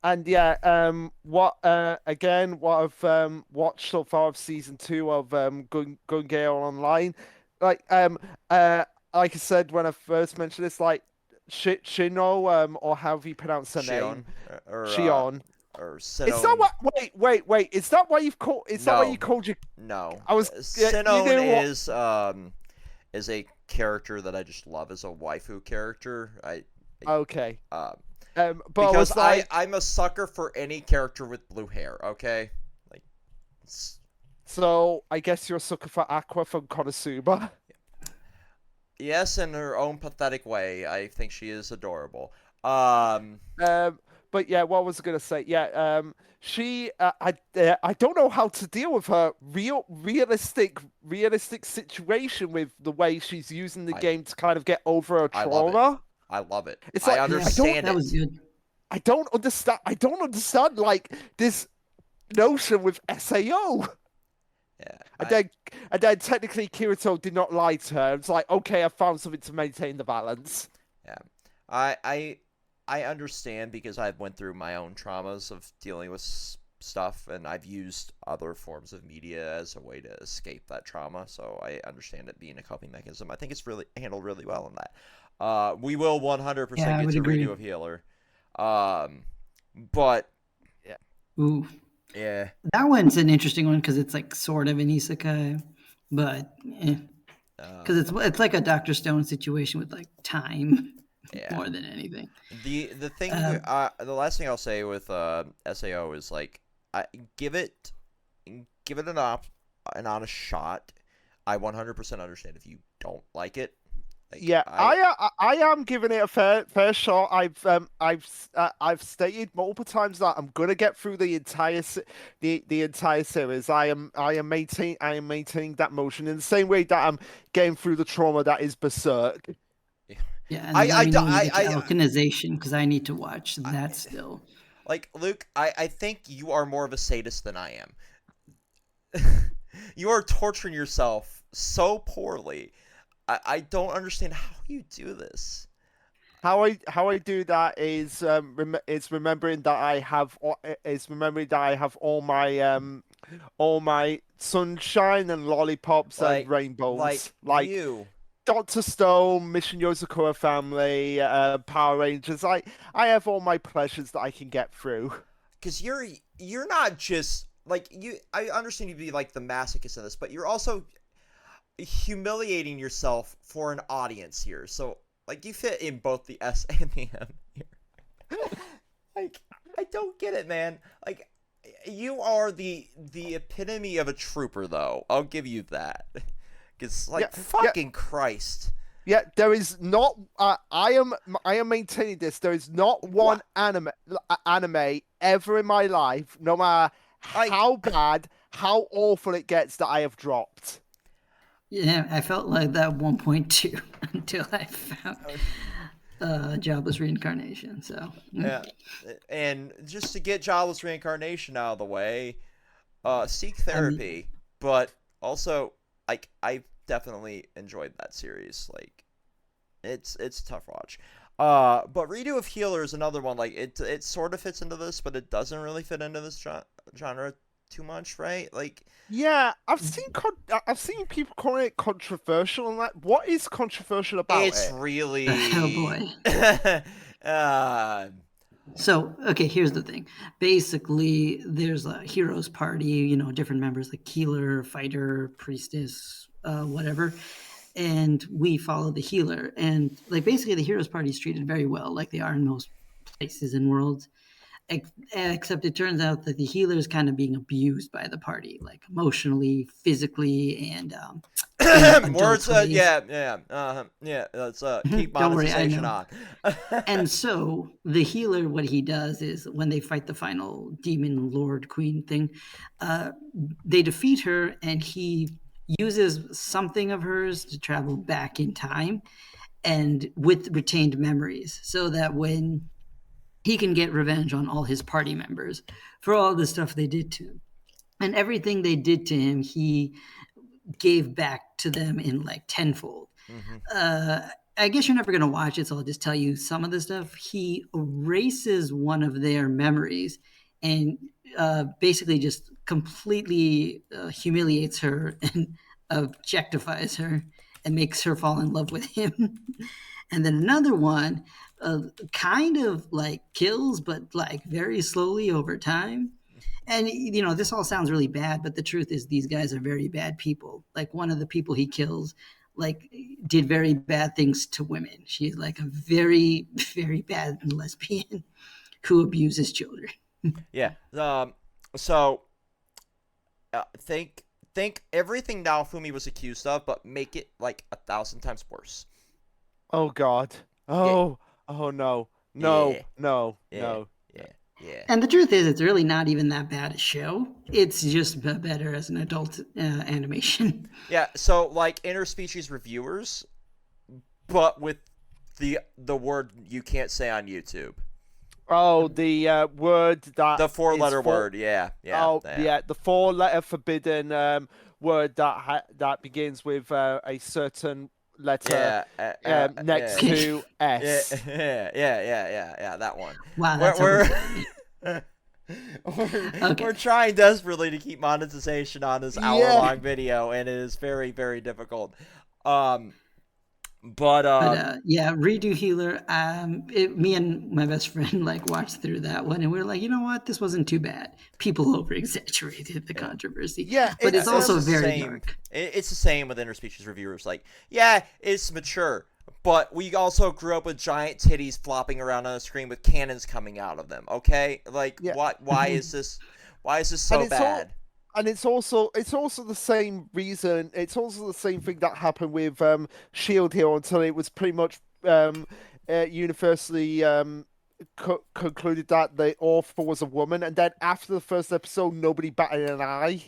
And yeah, what I've watched so far of season 2 of Gun Gale Online, like like I said when I first mentioned this, like Shino, or however you pronounce her Shion, name, or Shion. or Is that Sinon. what? Wait. Is that why you've called? Is that why No. you called your? No, I was- yeah, you Sinon know what- is a character that I just love as a waifu character. Okay. Um, But I because was like, I'm a sucker for any character with blue hair. Okay, like so I guess you're a sucker for Aqua from Konosuba. yes, in her own pathetic way, I think she is adorable. But yeah, what was I gonna say? Yeah, she, I don't know how to deal with her realistic situation with the way she's using the game to kind of get over her I love it. trauma. I love it. It's I like, I don't- understand That was it. good. I don't understand like this notion with SAO. Yeah, And then technically Kirito did not lie to her. It's like, okay, I found something to maintain the balance. yeah. I understand because I've went through my own traumas of dealing with stuff, and I've used other forms of media as a way to escape that trauma. So I understand it being a coping mechanism. I think it's really handled really well in that. We will 100% Yeah, I get would to agree. redo of Healer. But Ooh, yeah, that one's an interesting one because it's like sort of an isekai, but Because it's like a Dr. Stone situation with like time Yeah. more than anything. The thing, the last thing I'll say with SAO is like, give it an honest shot. I 100% understand if you don't like it. Like, Yeah, I am giving it a fair shot. I've stated multiple times that I'm gonna get through the entire series. I am maintaining that motion in the same way that I'm getting through the trauma that is Berserk. Yeah, and let me know when you get to Alkanization, because I need to watch that still. Like, Luke, I think you are more of a sadist than I am. You are torturing yourself so poorly. I don't understand how you do this. How I do that is remembering that I have all my sunshine and lollipops and rainbows, like you. Dr. Stone, Mission Yozakura Family, Power Rangers. I have all my pleasures that I can get through. Because you're not just like you. I understand you be like the masochist in this, but you're also humiliating yourself for an audience here. So like you fit in both the S and the M here. Like I don't get it, man. Like you are the epitome of a trooper, though. I'll give you that. Because fucking Christ. Yeah, there is not. I am maintaining this. There is not one anime ever in my life, no matter how bad, how awful it gets, that I have dropped. Yeah, I felt like that 1.2 until I found Jobless Reincarnation. So yeah, and just to get Jobless Reincarnation out of the way, seek therapy. But also, like, I definitely enjoyed that series. Like, it's a tough watch. But Redo of Healer is another one. Like, it sort of fits into this, but it doesn't really fit into this genre too much, right? Like, yeah, I've seen people calling it controversial, and like, what is controversial about it? It's really oh boy. So, okay, here's the thing. Basically, there's a heroes party, you know, different members like healer, fighter, priestess, whatever. And we follow the healer. And like basically the heroes party is treated very well, like they are in most places and worlds. Except it turns out that the healer is kind of being abused by the party, like emotionally, physically, and words. Let's keep monetization on. And so the healer, what he does is when they fight the final demon lord queen thing, they defeat her, and he uses something of hers to travel back in time, and with retained memories, so that when he can get revenge on all his party members for all the stuff they did to him. And everything they did to him, he gave back to them in like tenfold. Mm-hmm. I guess you're never going to watch it, so I'll just tell you some of the stuff. He erases one of their memories and basically just completely humiliates her and objectifies her and makes her fall in love with him. And then another one kind of like kills, but like very slowly over time. And, you know, this all sounds really bad, but the truth is these guys are very bad people. Like one of the people he kills, like, did very bad things to women. She's like a very, very bad lesbian who abuses children. Yeah. So think everything Naofumi was accused of, but make it like 1,000 times worse. Oh God. Oh. Yeah. Oh no. No. Yeah. And the truth is, it's really not even that bad a show. It's just better as an adult animation. Yeah, so like interspecies reviewers, but with the word you can't say on YouTube. Oh, the word that the 4-letter word, yeah. Oh, yeah, the 4-letter forbidden word that begins with a certain letter next to S. Yeah, that one. Wow, that's we're trying desperately to keep monetization on this hour-long video, and it is very, very difficult. But Yeah, Redo Healer. Me and my best friend like watched through that one, and we were like, you know what, this wasn't too bad. People over exaggerated the controversy, Yeah, but it's also the very same. dark. It's the same with interspecies reviewers. Like, yeah, it's mature, but we also grew up with giant titties flopping around on the screen with cannons coming out of them. Okay, like, yeah. why is this? Why is this And so it's all bad? and it's also the same reason. It's also the same thing that happened with Shield Hero until it was pretty much universally concluded that the author was a woman, and then after the first episode, nobody batted an eye.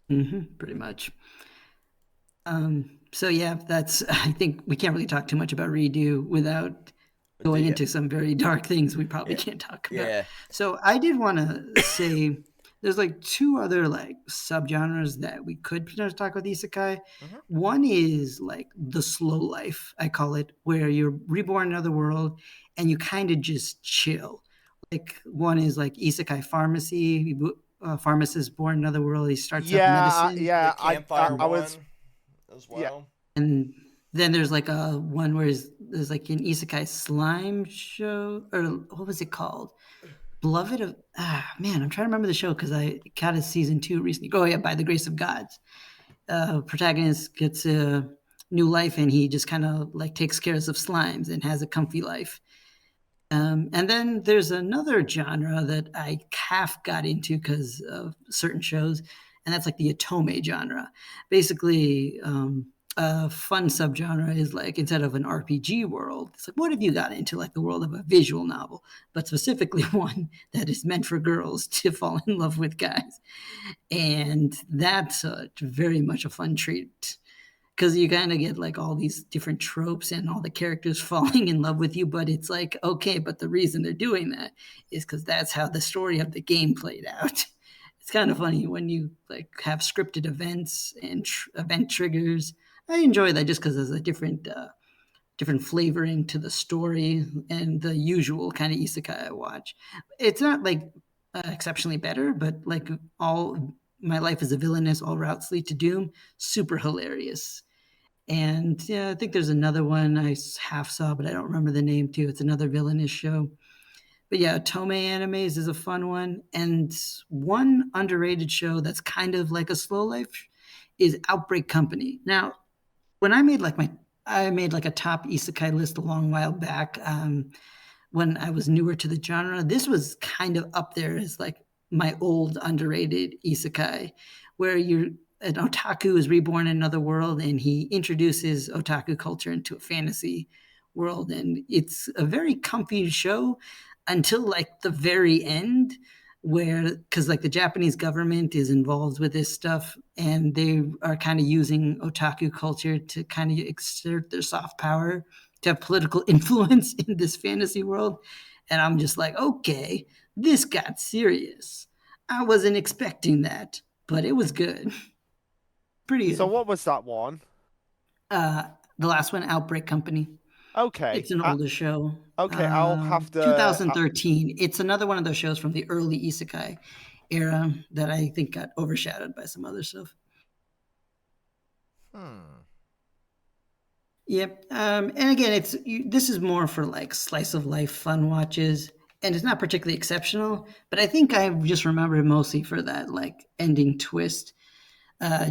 Pretty much. So yeah, that's. I think we can't really talk too much about Redo without going Yeah. into some very dark things we probably Yeah. can't talk about. Yeah. So I did want to say there's like two other like subgenres that we could potentially talk with isekai. Mhm. One is like the slow life, I call it, where you're reborn in another world and you kind of just chill. Like one is like Isekai Pharmacy. Pharmacist born in another world. He starts up medicine. The I campfire was one as yeah. well. And then there's like a one where there's like an isekai slime show, or what was it called? Beloved of man, I'm trying to remember the show because I got a season 2 recently. Oh yeah, By the Grace of Gods. Protagonist gets a new life and he just kind of like takes care of slimes and has a comfy life. And then there's another genre that I half got into because of certain shows, and that's like the otome genre. Basically, a fun subgenre is like instead of an RPG world, it's like what have you got into like the world of a visual novel, but specifically one that is meant for girls to fall in love with guys, and that's very much a fun treat because you kind of get like all these different tropes and all the characters falling in love with you, but it's like okay, but the reason they're doing that is because that's how the story of the game played out. It's kind of funny when you like have scripted events and event triggers. I enjoy that just because there's a different flavoring to the story and the usual kind of isekai I watch. It's not like exceptionally better, but like all my life is a villainess, all routes lead to doom. Super hilarious. And yeah, I think there's another one I half saw, but I don't remember the name too. It's another villainous show. But yeah, Tome Animes is a fun one. And one underrated show that's kind of like a slow life is Outbreak Company. Now, when I made like a top isekai list a long while back when I was newer to the genre. This was kind of up there as like my old underrated isekai, where you're an otaku is reborn in another world and he introduces otaku culture into a fantasy world, and it's a very comfy show until like the very end where because like the Japanese government is involved with this stuff and they are kind of using otaku culture to kind of exert their soft power to have political influence in this fantasy world. And I'm just like, okay, this got serious. I wasn't expecting that, but it was good. Pretty So good. what was that one? The last one, Outbreak Company. Okay. It's an older show. Okay, I'll have to 2013. It's another one of those shows from the early isekai era that I think got overshadowed by some other stuff. Yep. And again, this is more for like slice of life fun watches, and it's not particularly exceptional. But I think I just remember it mostly for that like ending twist,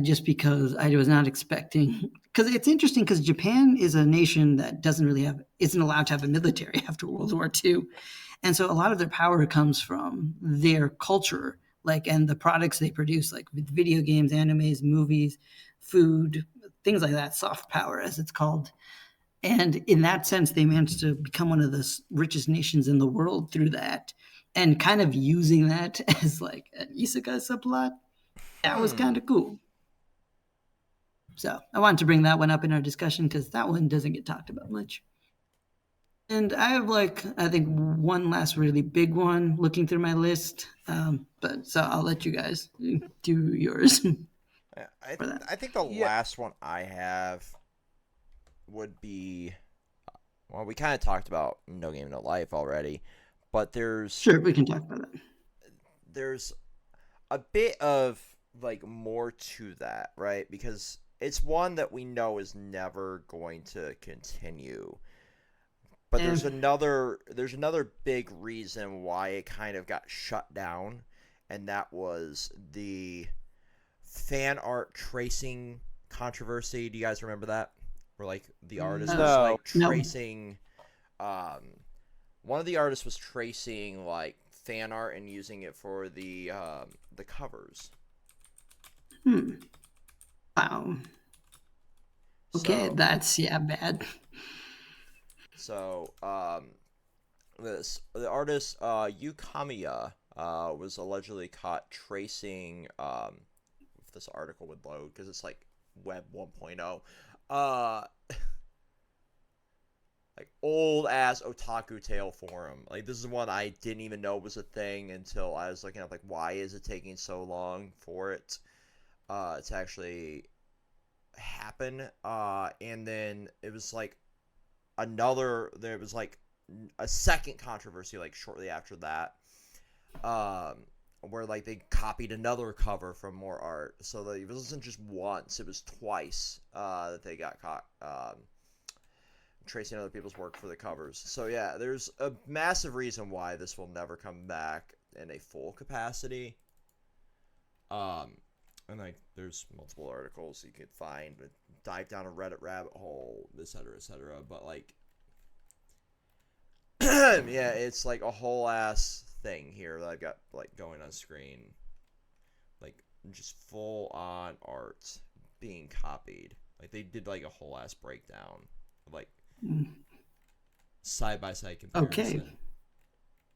just because I was not expecting. Because it's interesting because Japan is a nation that isn't allowed to have a military after World War II, and so a lot of their power comes from their culture, like and the products they produce, like video games, animes, movies, food, things like that, soft power as it's called. And in that sense, they managed to become one of the richest nations in the world through that, and kind of using that as like an isekai subplot. That was kind of cool. So I wanted to bring that one up in our discussion because that one doesn't get talked about much. And I have I think one last really big one looking through my list. But so I'll let you guys do yours. I think the last one I have would be, well, we kind of talked about No Game No Life already, but Sure, we can talk about that. There's a bit of like more to that, right? Because it's one that we know is never going to continue. But there's another big reason why it kind of got shut down, and that was the fan art tracing controversy. Do you guys remember that? Where like the artist was No. like tracing one of the artists was tracing like fan art and using it for the covers. Wow. Okay, So- that's bad. So, the artist Yu Kamiya was allegedly caught tracing. If this article would load, because it's like Web 1.0, like old ass otaku tale forum. Like this is one I didn't even know was a thing until I was looking up like why is it taking so long for it to actually happen. And then it was like there was like a second controversy like shortly after that, where like they copied another cover from more art, so that it wasn't just once, it was twice that they got caught tracing other people's work for the covers. So yeah, there's a massive reason why this will never come back in a full capacity. And like there's multiple articles you could find, but dive down a Reddit rabbit hole, etc., etc. But like, yeah, it's like a whole ass thing here that I've got like going on screen, like just full on art being copied. Like they did like a whole ass breakdown, of, like side by side comparison. Okay.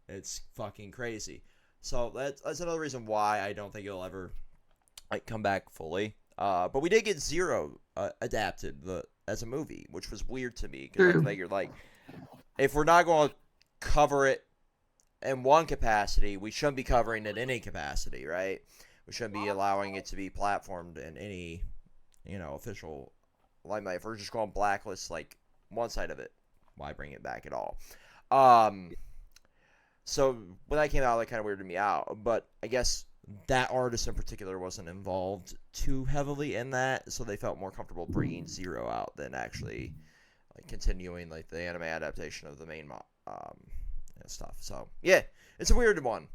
It's fucking crazy. So that's another reason why I don't think it'll ever like come back fully. But we did get Zero adapted as a movie, which was weird to me because I figured like if we're not going to cover it in one capacity, we shouldn't be covering it in any capacity, right? We shouldn't be allowing it to be platformed in any, official limelight. If we're just going blacklist like one side of it, why bring it back at all? So when that came out, that kind of weirded me out. But I guess that artist in particular wasn't involved too heavily in that, so they felt more comfortable bringing Zero out than actually like continuing like the anime adaptation of the main stuff. So yeah, it's a weird one.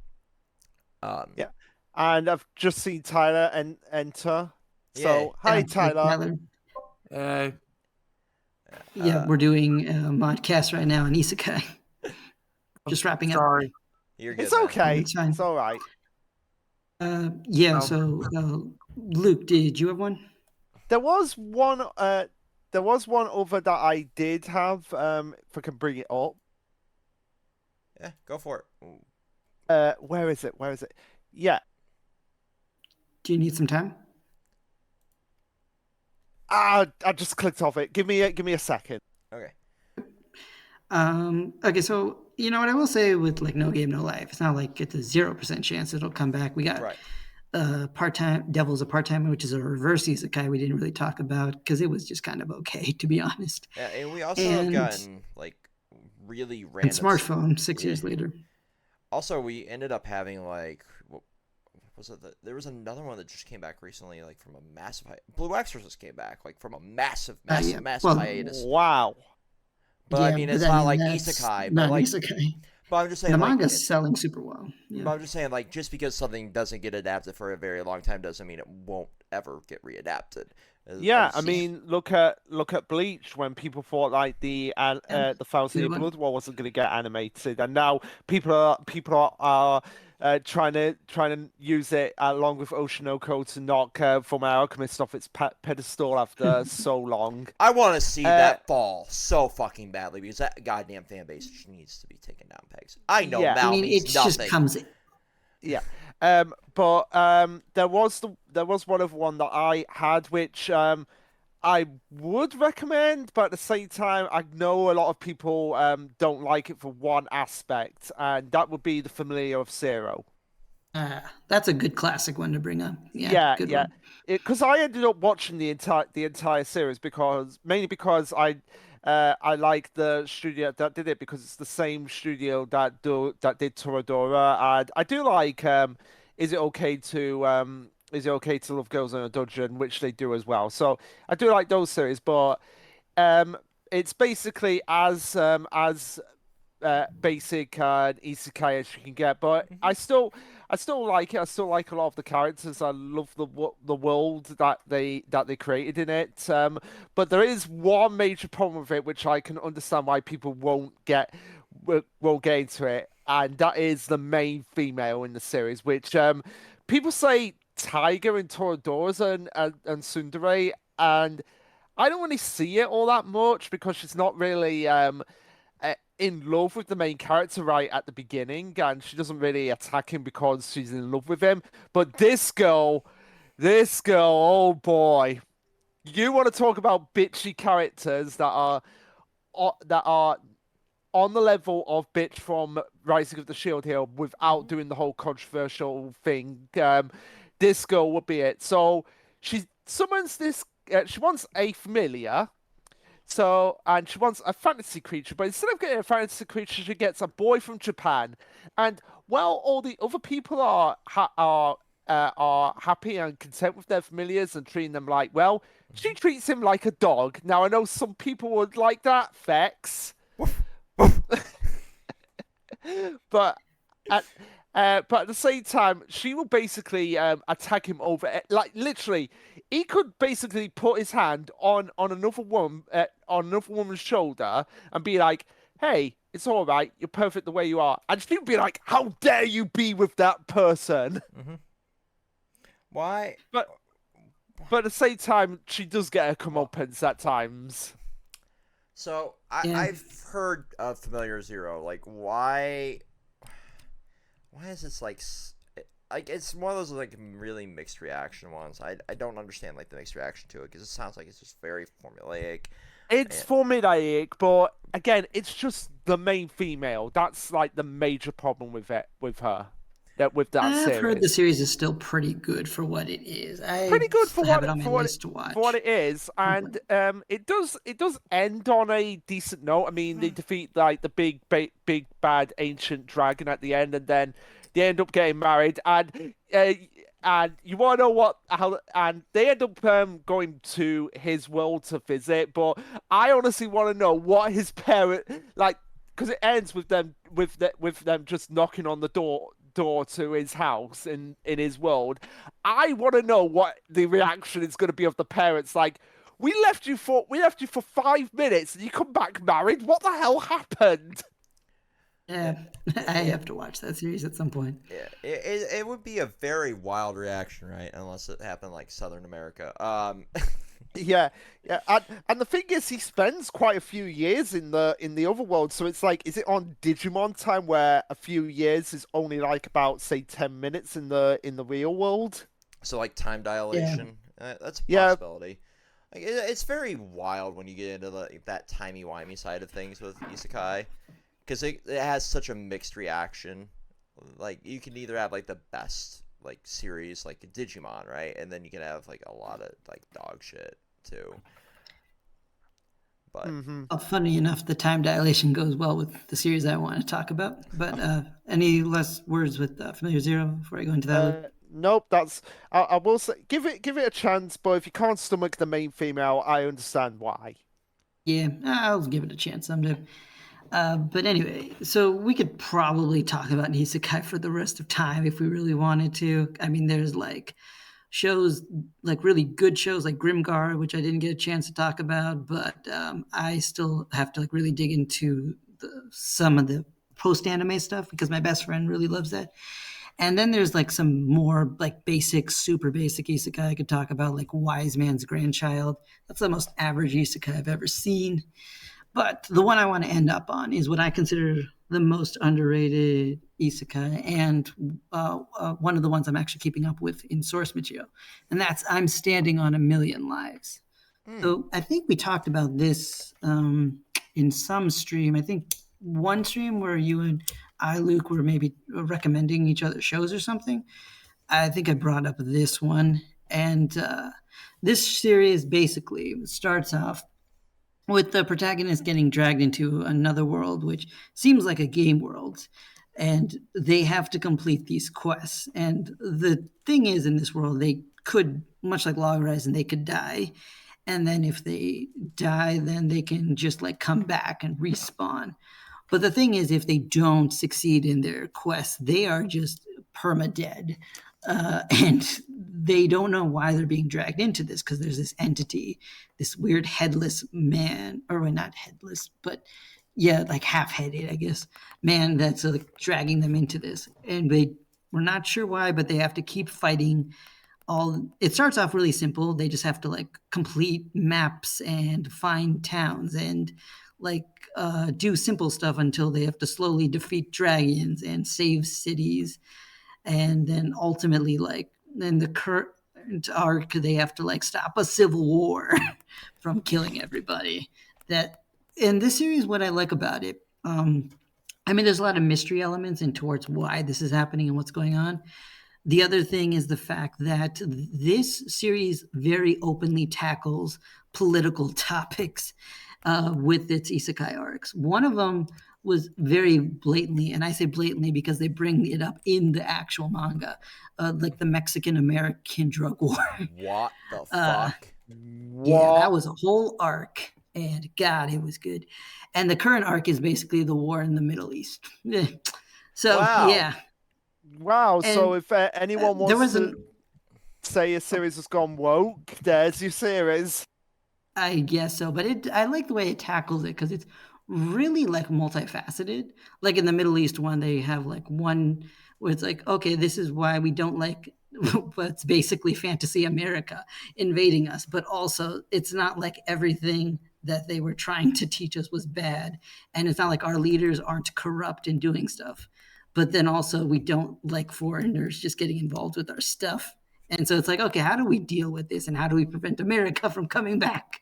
Yeah, and I've just seen Tyler enter. So Yeah. hi, Tyler. Yeah, we're doing a modcast right now on Isekai. Just wrapping up. Sorry. You're good. It's man. okay. It's fine. It's all right. Yeah, so Luke, did you have one? There was one. There was one other that I did have. If I can bring it up. Yeah, go for it. Where is it? Where is it? Yeah. Do you need some time? I just clicked off it. Give me a second. Okay. Okay, so you know what I will say with like No Game No Life, it's not like it's a 0% chance it'll come back. We got Right. part-time Devil's a Part-Timer, which is a reverse isekai we didn't really talk about because it was just kind of okay, to be honest. Yeah, and we also have gotten like really And random Smartphone 6 years later. Also, we ended up having like what was it? There was another one that just came back recently, like from a massive Blue Exorcist came back like from a massive Yeah. massive Well, hiatus. Wow. But I mean, it's not like isekai, but like, isekai. but I'm just saying The like, manga's selling super well. but Yeah. I'm just saying like, just because something doesn't get adapted for a very long time doesn't mean it won't ever get readapted. Yeah, I mean, look at Bleach when people thought like the Thousand Year Good one. Blood War wasn't going to get animated, and now people are trying to use it along with Oshinoko to knock Fullmetal Alchemist off its pedestal after so long. I want to see that fall so fucking badly because that goddamn fan base just needs to be taken down pegs. I know Yeah. Mal I mean, means it nothing. just comes. Yeah. But there was one of one that I had which I would recommend, but at the same time I know a lot of people don't like it for one aspect, and that would be the Familiar of Zero. That's a good classic one to bring up. Yeah, Good yeah. one. Because I ended up watching the entire series mainly because I like the studio that did it because it's the same studio that did Toradora, and I do like Is It Okay to Is It Okay to Love Girls in a Dungeon, which they do as well. So I do like those series, but um, it's basically as basic isekai as you can get. But I still like it. I still like a lot of the characters. I love the world that they created in it. But there is one major problem with it, which I can understand why people won't get into it, and that is the main female in the series, which people say Tiger and Toradora and Tsundere, and I don't really see it all that much because she's not really in love with the main character right at the beginning, and she doesn't really attack him because she's in love with him. But this girl, oh boy, you want to talk about bitchy characters that are on the level of bitch from Rising of the Shield Hero without doing the whole controversial thing. This girl would be it. So she summons this. She wants a familiar. So, and she wants a fantasy creature, but instead of getting a fantasy creature, she gets a boy from Japan. And while all the other people are happy and content with their familiars and treating them like, well, she treats him like a dog. Now, I know some people would like that, Fex, but at the same time, she will basically attack him over like literally. He could basically put his hand on another woman on another woman's shoulder and be like, "Hey, it's all right. You're perfect the way you are," and she'd be like, "How dare you be with that person?" Why? But at the same time, she does get a comeuppance at times. So Yeah. I've heard of Familiar Zero. Like, why is this like it's one of those like really mixed reaction ones. I don't understand like the mixed reaction to it because it sounds like it's just very formulaic. It's formulaic, but again, it's just the main female. That's like the major problem with her. With that I've series. heard the series is still pretty good for what it is. Pretty good for have what it on my list to watch. for what it is, and it does end on a decent note. I mean, they defeat like the big bad ancient dragon at the end, and then they end up getting married, and you want to know and they end up going to his world to visit, but I honestly want to know what his parent like, because it ends with them just knocking on the door to his house in his world. I want to know what the reaction is going to be of the parents. Like, we left you for 5 minutes and you come back married. What the hell happened? Yeah, I have to watch that series at some point. Yeah, it would be a very wild reaction, right? Unless it happened like Southern America. Yeah. And the thing is, he spends quite a few years in the other world. So it's like, is it on Digimon time where a few years is only like about say 10 minutes in the real world? So like time dilation. That's a Yeah. possibility. Like, it's very wild when you get into that timey-wimey side of things with isekai, because it has such a mixed reaction. Like, you can either have like the best like series like Digimon, right, and then you can have like a lot of like dog shit too. But Well, funny enough, the time dilation goes well with the series I want to talk about. But any last words with Familiar Zero before I go into that? Nope. I will say give it a chance, but if you can't stomach the main female, I understand why. Yeah, I'll give it a chance someday. But anyway, so we could probably talk about Isekai for the rest of time if we really wanted to. I mean, there's like shows, like really good shows like Grimgar, which I didn't get a chance to talk about, but I still have to like really dig into some of the post-anime stuff because my best friend really loves that. And then there's like some more like basic, super basic isekai I could talk about, like Wise Man's Grandchild. That's the most average isekai I've ever seen. But the one I want to end up on is what I consider the most underrated isekai, and one of the ones I'm actually keeping up with in source material, and that's I'm Standing on a Million Lives. So I think we talked about this in some stream. I think one stream where you and I, Luke, were maybe recommending each other shows or something. I think I brought up this one, and this series basically starts off with the protagonist getting dragged into another world, which seems like a game world. and they have to complete these quests. And the thing is, in this world, they could, much like Log Horizon, they could die. And then if they die, then they can just like come back and respawn. But the thing is, if they don't succeed in their quest, they are just perma-dead. And they don't know why they're being dragged into this, because there's this entity, this weird headless man, or well, not headless, but yeah, like half-headed, I guess, man that's like dragging them into this. And we're not sure why, but they have to keep fighting. It starts off really simple. They just have to like complete maps and find towns and like do simple stuff until they have to slowly defeat dragons and save cities. And then ultimately, like, in the current arc, they have to like stop a civil war from killing everybody. That in this series, what I like about it, I mean, there's a lot of mystery elements and towards why this is happening and what's going on. The other thing is the fact that this series very openly tackles political topics with its isekai arcs. One of them was very blatantly, and I say blatantly because they bring it up in the actual manga, like the Mexican-American drug war. What the fuck? Yeah, that was a whole arc, and God, it was good. And the current arc is basically the war in the Middle East. So, Wow. yeah. Wow. So And, if anyone there wants was to say a series has gone woke, there's your series. I guess so, but I like the way it tackles it because it's really like multifaceted. Like in the Middle East one, they have like one where it's like, okay, this is why we don't like what's basically fantasy America invading us, but also it's not like everything that they were trying to teach us was bad, and it's not like our leaders aren't corrupt in doing stuff, but then also we don't like foreigners just getting involved with our stuff. And so it's like, okay, how do we deal with this, and how do we prevent America from coming back?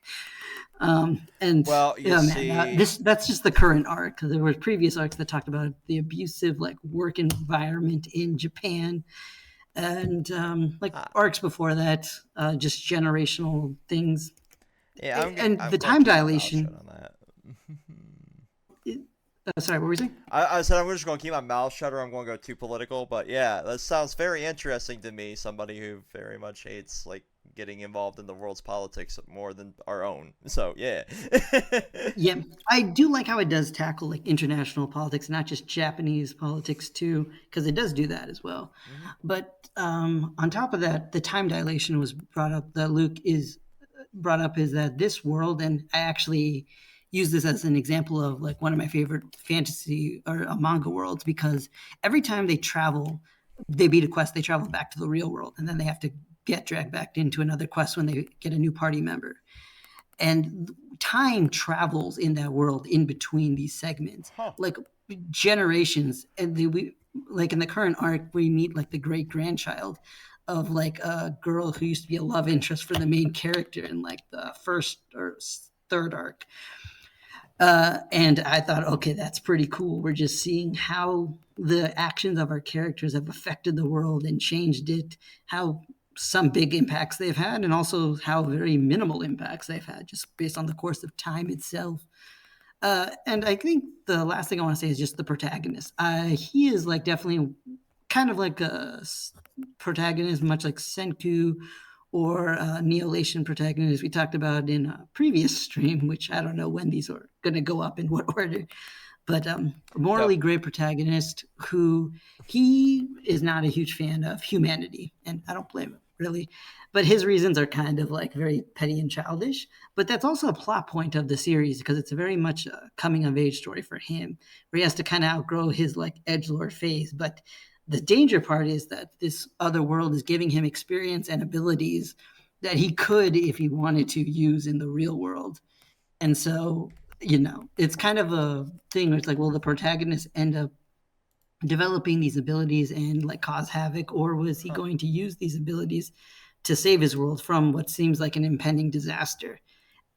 And Well, you see- that's just the current arc. There were previous arcs that talked about the abusive like work environment in Japan, and like arcs before that, just generational things. Yeah, And I'm the gonna time keep my mouth dilation- shut on that. Sorry, what were you saying? I said I'm just going to keep my mouth shut or I'm going to go too political, but yeah, that sounds very interesting to me, somebody who very much hates, like, getting involved in the world's politics more than our own. So, yeah. Yeah, I do like how it does tackle like international politics, not just Japanese politics too, because it does do that as well. Mm-hmm. But on top of that, the time dilation was brought up. That Luke is brought up is that this world, and I actually use this as an example of like one of my favorite fantasy or manga worlds, because every time they travel, they beat a quest, they travel back to the real world, and then they have to get dragged back into another quest when they get a new party member. And time travels in that world in between these segments, like generations. And we like in the current arc, we meet like the great grandchild of like a girl who used to be a love interest for the main character in like the first or third arc. And I thought, okay, that's pretty cool. We're just seeing how the actions of our characters have affected the world and changed it, how some big impacts they've had, and also how very minimal impacts they've had just based on the course of time itself. And I think the last thing I want to say is just the protagonist. He is like definitely kind of like a protagonist, much like Senku or Neolation protagonist we talked about in a previous stream, which I don't know when these are going to go up in what order. But morally great protagonist who he is not a huge fan of humanity, and I don't blame him really. But his reasons are kind of like very petty and childish. But that's also a plot point of the series because it's very much a coming of age story for him, where he has to kind of outgrow his like edgelord phase. But the danger part is that this other world is giving him experience and abilities that he could, if he wanted to, use in the real world. And so, you know, it's kind of a thing where it's like, will the protagonist end up developing these abilities and like cause havoc, or was he going to use these abilities to save his world from what seems like an impending disaster?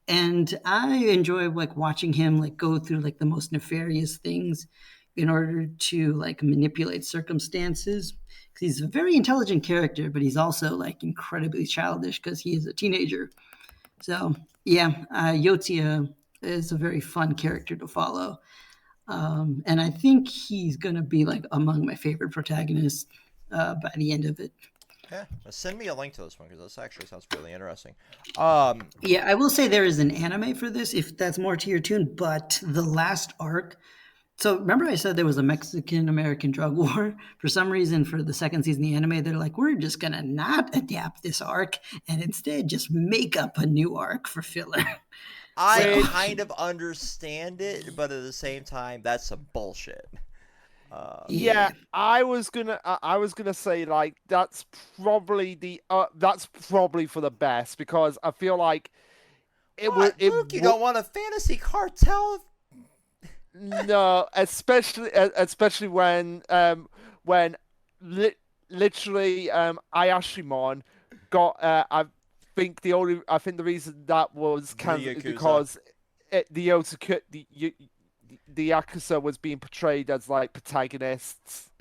And I enjoy like watching him like go through like the most nefarious things in order to like manipulate circumstances. Because he's a very intelligent character, but he's also like incredibly childish because he is a teenager. So yeah, Yotia is a very fun character to follow. And I think he's gonna be like among my favorite protagonists by the end of it. Yeah, send me a link to this one because this actually sounds really interesting. Yeah, I will say there is an anime for this if that's more to your tune, but the last arc. So remember I said there was a Mexican American drug war? For some reason, for the second season of the anime, they're like, we're just gonna not adapt this arc and instead just make up a new arc for filler. I So- kind of understand it, but at the same time, that's some bullshit. Yeah, I was gonna say like that's probably for the best because I feel like it would. What, Luke? You don't want a fantasy cartel? No, especially when literally Ayashimon got I think the reason that was cancelled is Yakuza. because the Yakuza was being portrayed as like protagonists.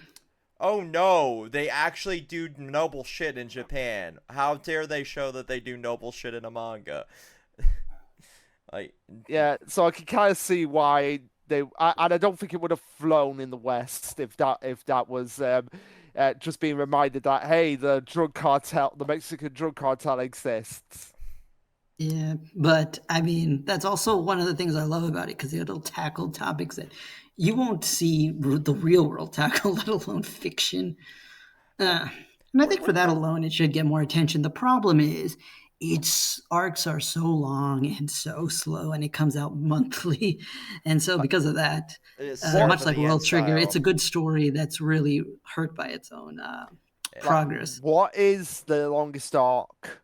Oh no, they actually do noble shit in Japan. How dare they show that they do noble shit in a manga? Like, Yeah, so I can kind of see why and I don't think it would have flown in the West if that was just being reminded that hey, the Mexican drug cartel exists. Yeah, but I mean, that's also one of the things I love about it because it'll tackle topics that you won't see the real world tackle, let alone fiction. And I think for that alone, it should get more attention. The problem is, its arcs are so long and so slow, and it comes out monthly. And so, because of that, it's much like the World end Trigger, style. it's a good story that's really hurt by its own progress. What is the longest arc?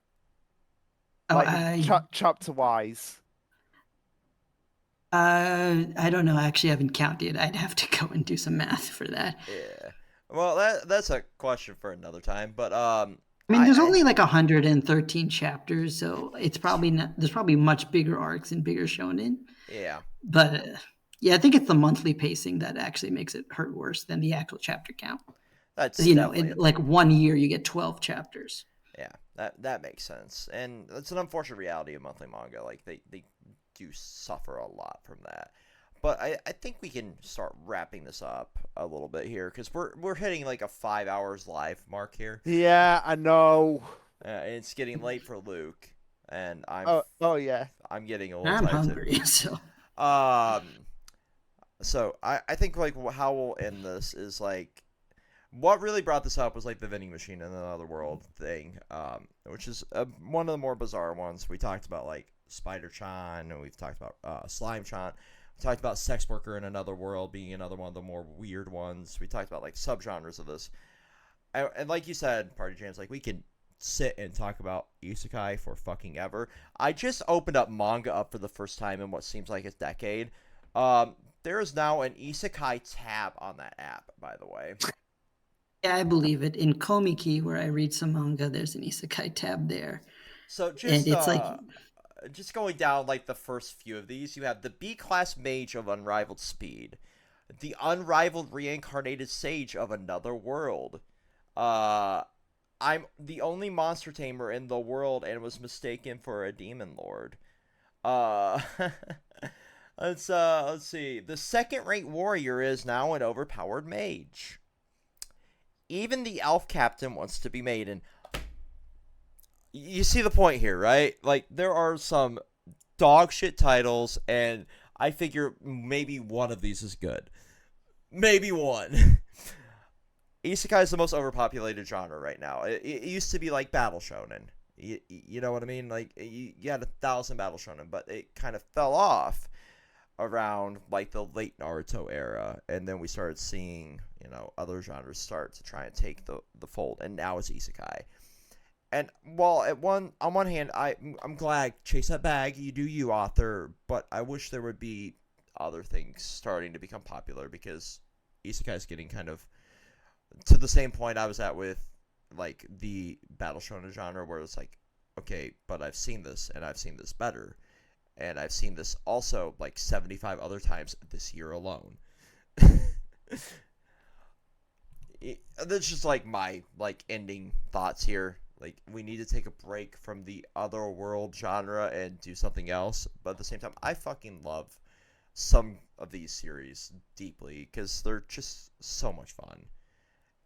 Oh, Like chapter wise. I don't know. I actually haven't counted. I'd have to go and do some math for that. Yeah. Well, that's a question for another time. But I mean, there's only like 113 chapters, so it's probably not. There's probably much bigger arcs and bigger shonen. yeah. But yeah, I think it's the monthly pacing that actually makes it hurt worse than the actual chapter count. That's In definitely like 1 year, you get 12 chapters. Yeah, that makes sense, and it's an unfortunate reality of monthly manga. Like they do suffer a lot from that. But I think we can start wrapping this up a little bit here because we're hitting like a 5 hours live mark here. Yeah, I know. It's getting late for Luke, and I'm yeah. I'm getting a little I'm tired. hungry, so So I think like how we'll end this is like what really brought this up was like the vending machine in another world thing, which is one of the more bizarre ones. We talked about like Spider-chan, and we've talked about Slime-chan. We talked about sex worker in another world being another one of the more weird ones. We talked about like subgenres of this, and like you said, Party Jams, like we can sit and talk about isekai for fucking ever. I just opened up manga up for the first time in what seems like a decade. There is now an isekai tab on that app, by the way. yeah, I believe it. In Komiki, where I read some manga, there's an isekai tab there. So And it's like, just going down like the first few of these, you have the B-class mage of unrivaled speed, the unrivaled reincarnated sage of another world. I'm the only monster tamer in the world and was mistaken for a demon lord. Let's see. The second-rate warrior is now an overpowered mage. Even the elf captain wants to be made, and you see the point here, right? Like, there are some dog shit titles, and I figure maybe one of these is good. Maybe one. Isekai is the most overpopulated genre right now. It used to be like Battle Shonen. You know what I mean? Like, you had 1,000 Battle Shonen, but it kind of fell off around like the late Naruto era, and then we started seeing, you know, other genres start to try and take the fold, and now it's isekai. And while on one hand, I'm glad, chase that bag, you do you, author, but I wish there would be other things starting to become popular, because isekai is getting kind of to the same point I was at with like the battle shonen genre, where it's like, okay, but I've seen this, and I've seen this better. And I've seen this also like 75 other times this year alone. That's just like my like ending thoughts here. Like, we need to take a break from the other world genre and do something else. But at the same time, I fucking love some of these series deeply because they're just so much fun.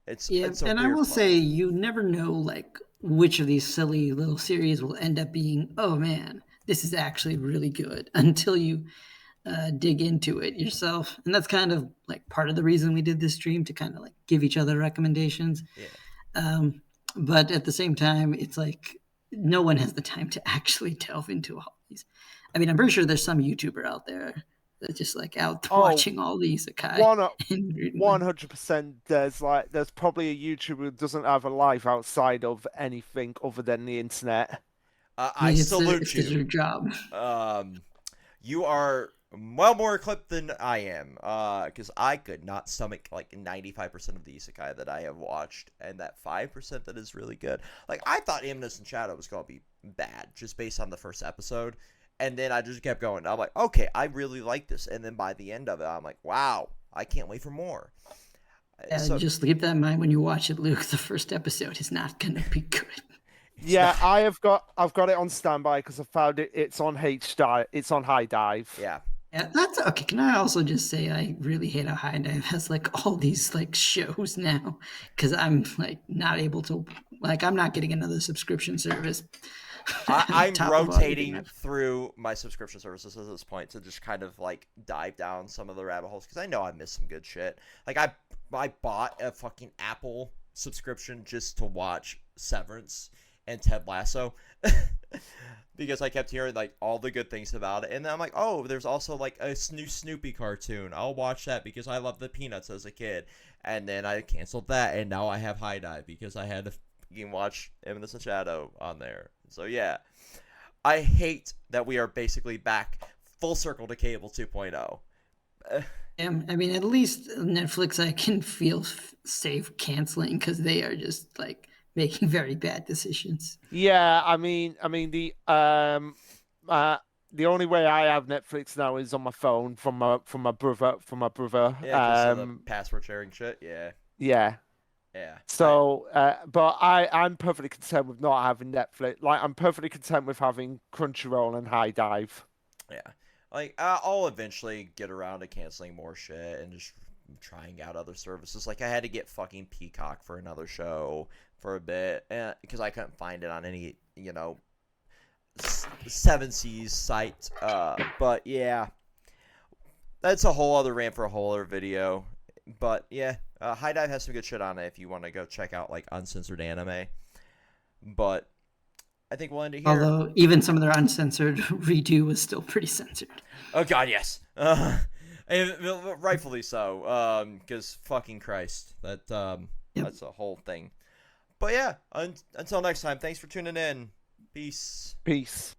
It's Yeah, it's a and I weird will fun. say you never know like which of these silly little series will end up being, oh man, this is actually really good until you dig into it yourself. And that's kind of like part of the reason we did this stream to kind of like give each other recommendations. Yeah. Um, but at the same time, it's like no one has the time to actually delve into all these. I mean, I'm pretty sure there's some YouTuber out there that's just like out Oh, watching all the isekai. One and reading them. 100%. There's probably a YouTuber who doesn't have a life outside of anything other than the internet. I It's salute their you. job. You are well more equipped than I am. Because I could not stomach like 95% of the isekai that I have watched, and that 5% that is really good. Like I thought Imminent Shadow was gonna be bad just based on the first episode, and then I just kept going. I'm like, okay, I really like this, and then by the end of it, I'm like, wow, I can't wait for more. So Just keep that in mind when you watch it, Luke. The first episode is not gonna be good. Yeah, I've got it on standby because I found it. It's on It's on High Dive. yeah. Yeah, that's okay. Can I also just say I really hate how High Dive has like all these like shows now because I'm like not able to I'm not getting another subscription service. I'm Top of rotating everything. through my subscription services at this point to just kind of like dive down some of the rabbit holes because I know I missed some good shit. Like I bought a fucking Apple subscription just to watch Severance and Ted Lasso because I kept hearing like all the good things about it, and then I'm like, oh, there's also like a new Snoopy cartoon. I'll watch that because I loved the Peanuts as a kid, and then I canceled that, and now I have High Dive because I had to fucking watch Imminent Shadow on there. So yeah, I hate that we are basically back full circle to cable 2.0. I mean, at least Netflix I can feel safe canceling because they are just like making very bad decisions. Yeah, I mean the only way I have Netflix now is on my phone from my brother. Yeah, because of the password sharing shit. Yeah, Yeah. yeah. So, but I'm perfectly content with not having Netflix. Like, I'm perfectly content with having Crunchyroll and High Dive. Yeah, like I'll eventually get around to canceling more shit and just trying out other services. Like I had to get fucking Peacock for another show for a bit because I couldn't find it on any 7C's site. But yeah, that's a whole other rant for a whole other video. But yeah, High Dive has some good shit on it if you want to go check out like uncensored anime. But I think we'll end it here. Although even some of their uncensored redo was still pretty censored. Oh god, yes. And rightfully so. Because fucking Christ, that's a whole thing. But yeah, until next time, thanks for tuning in. Peace. Peace.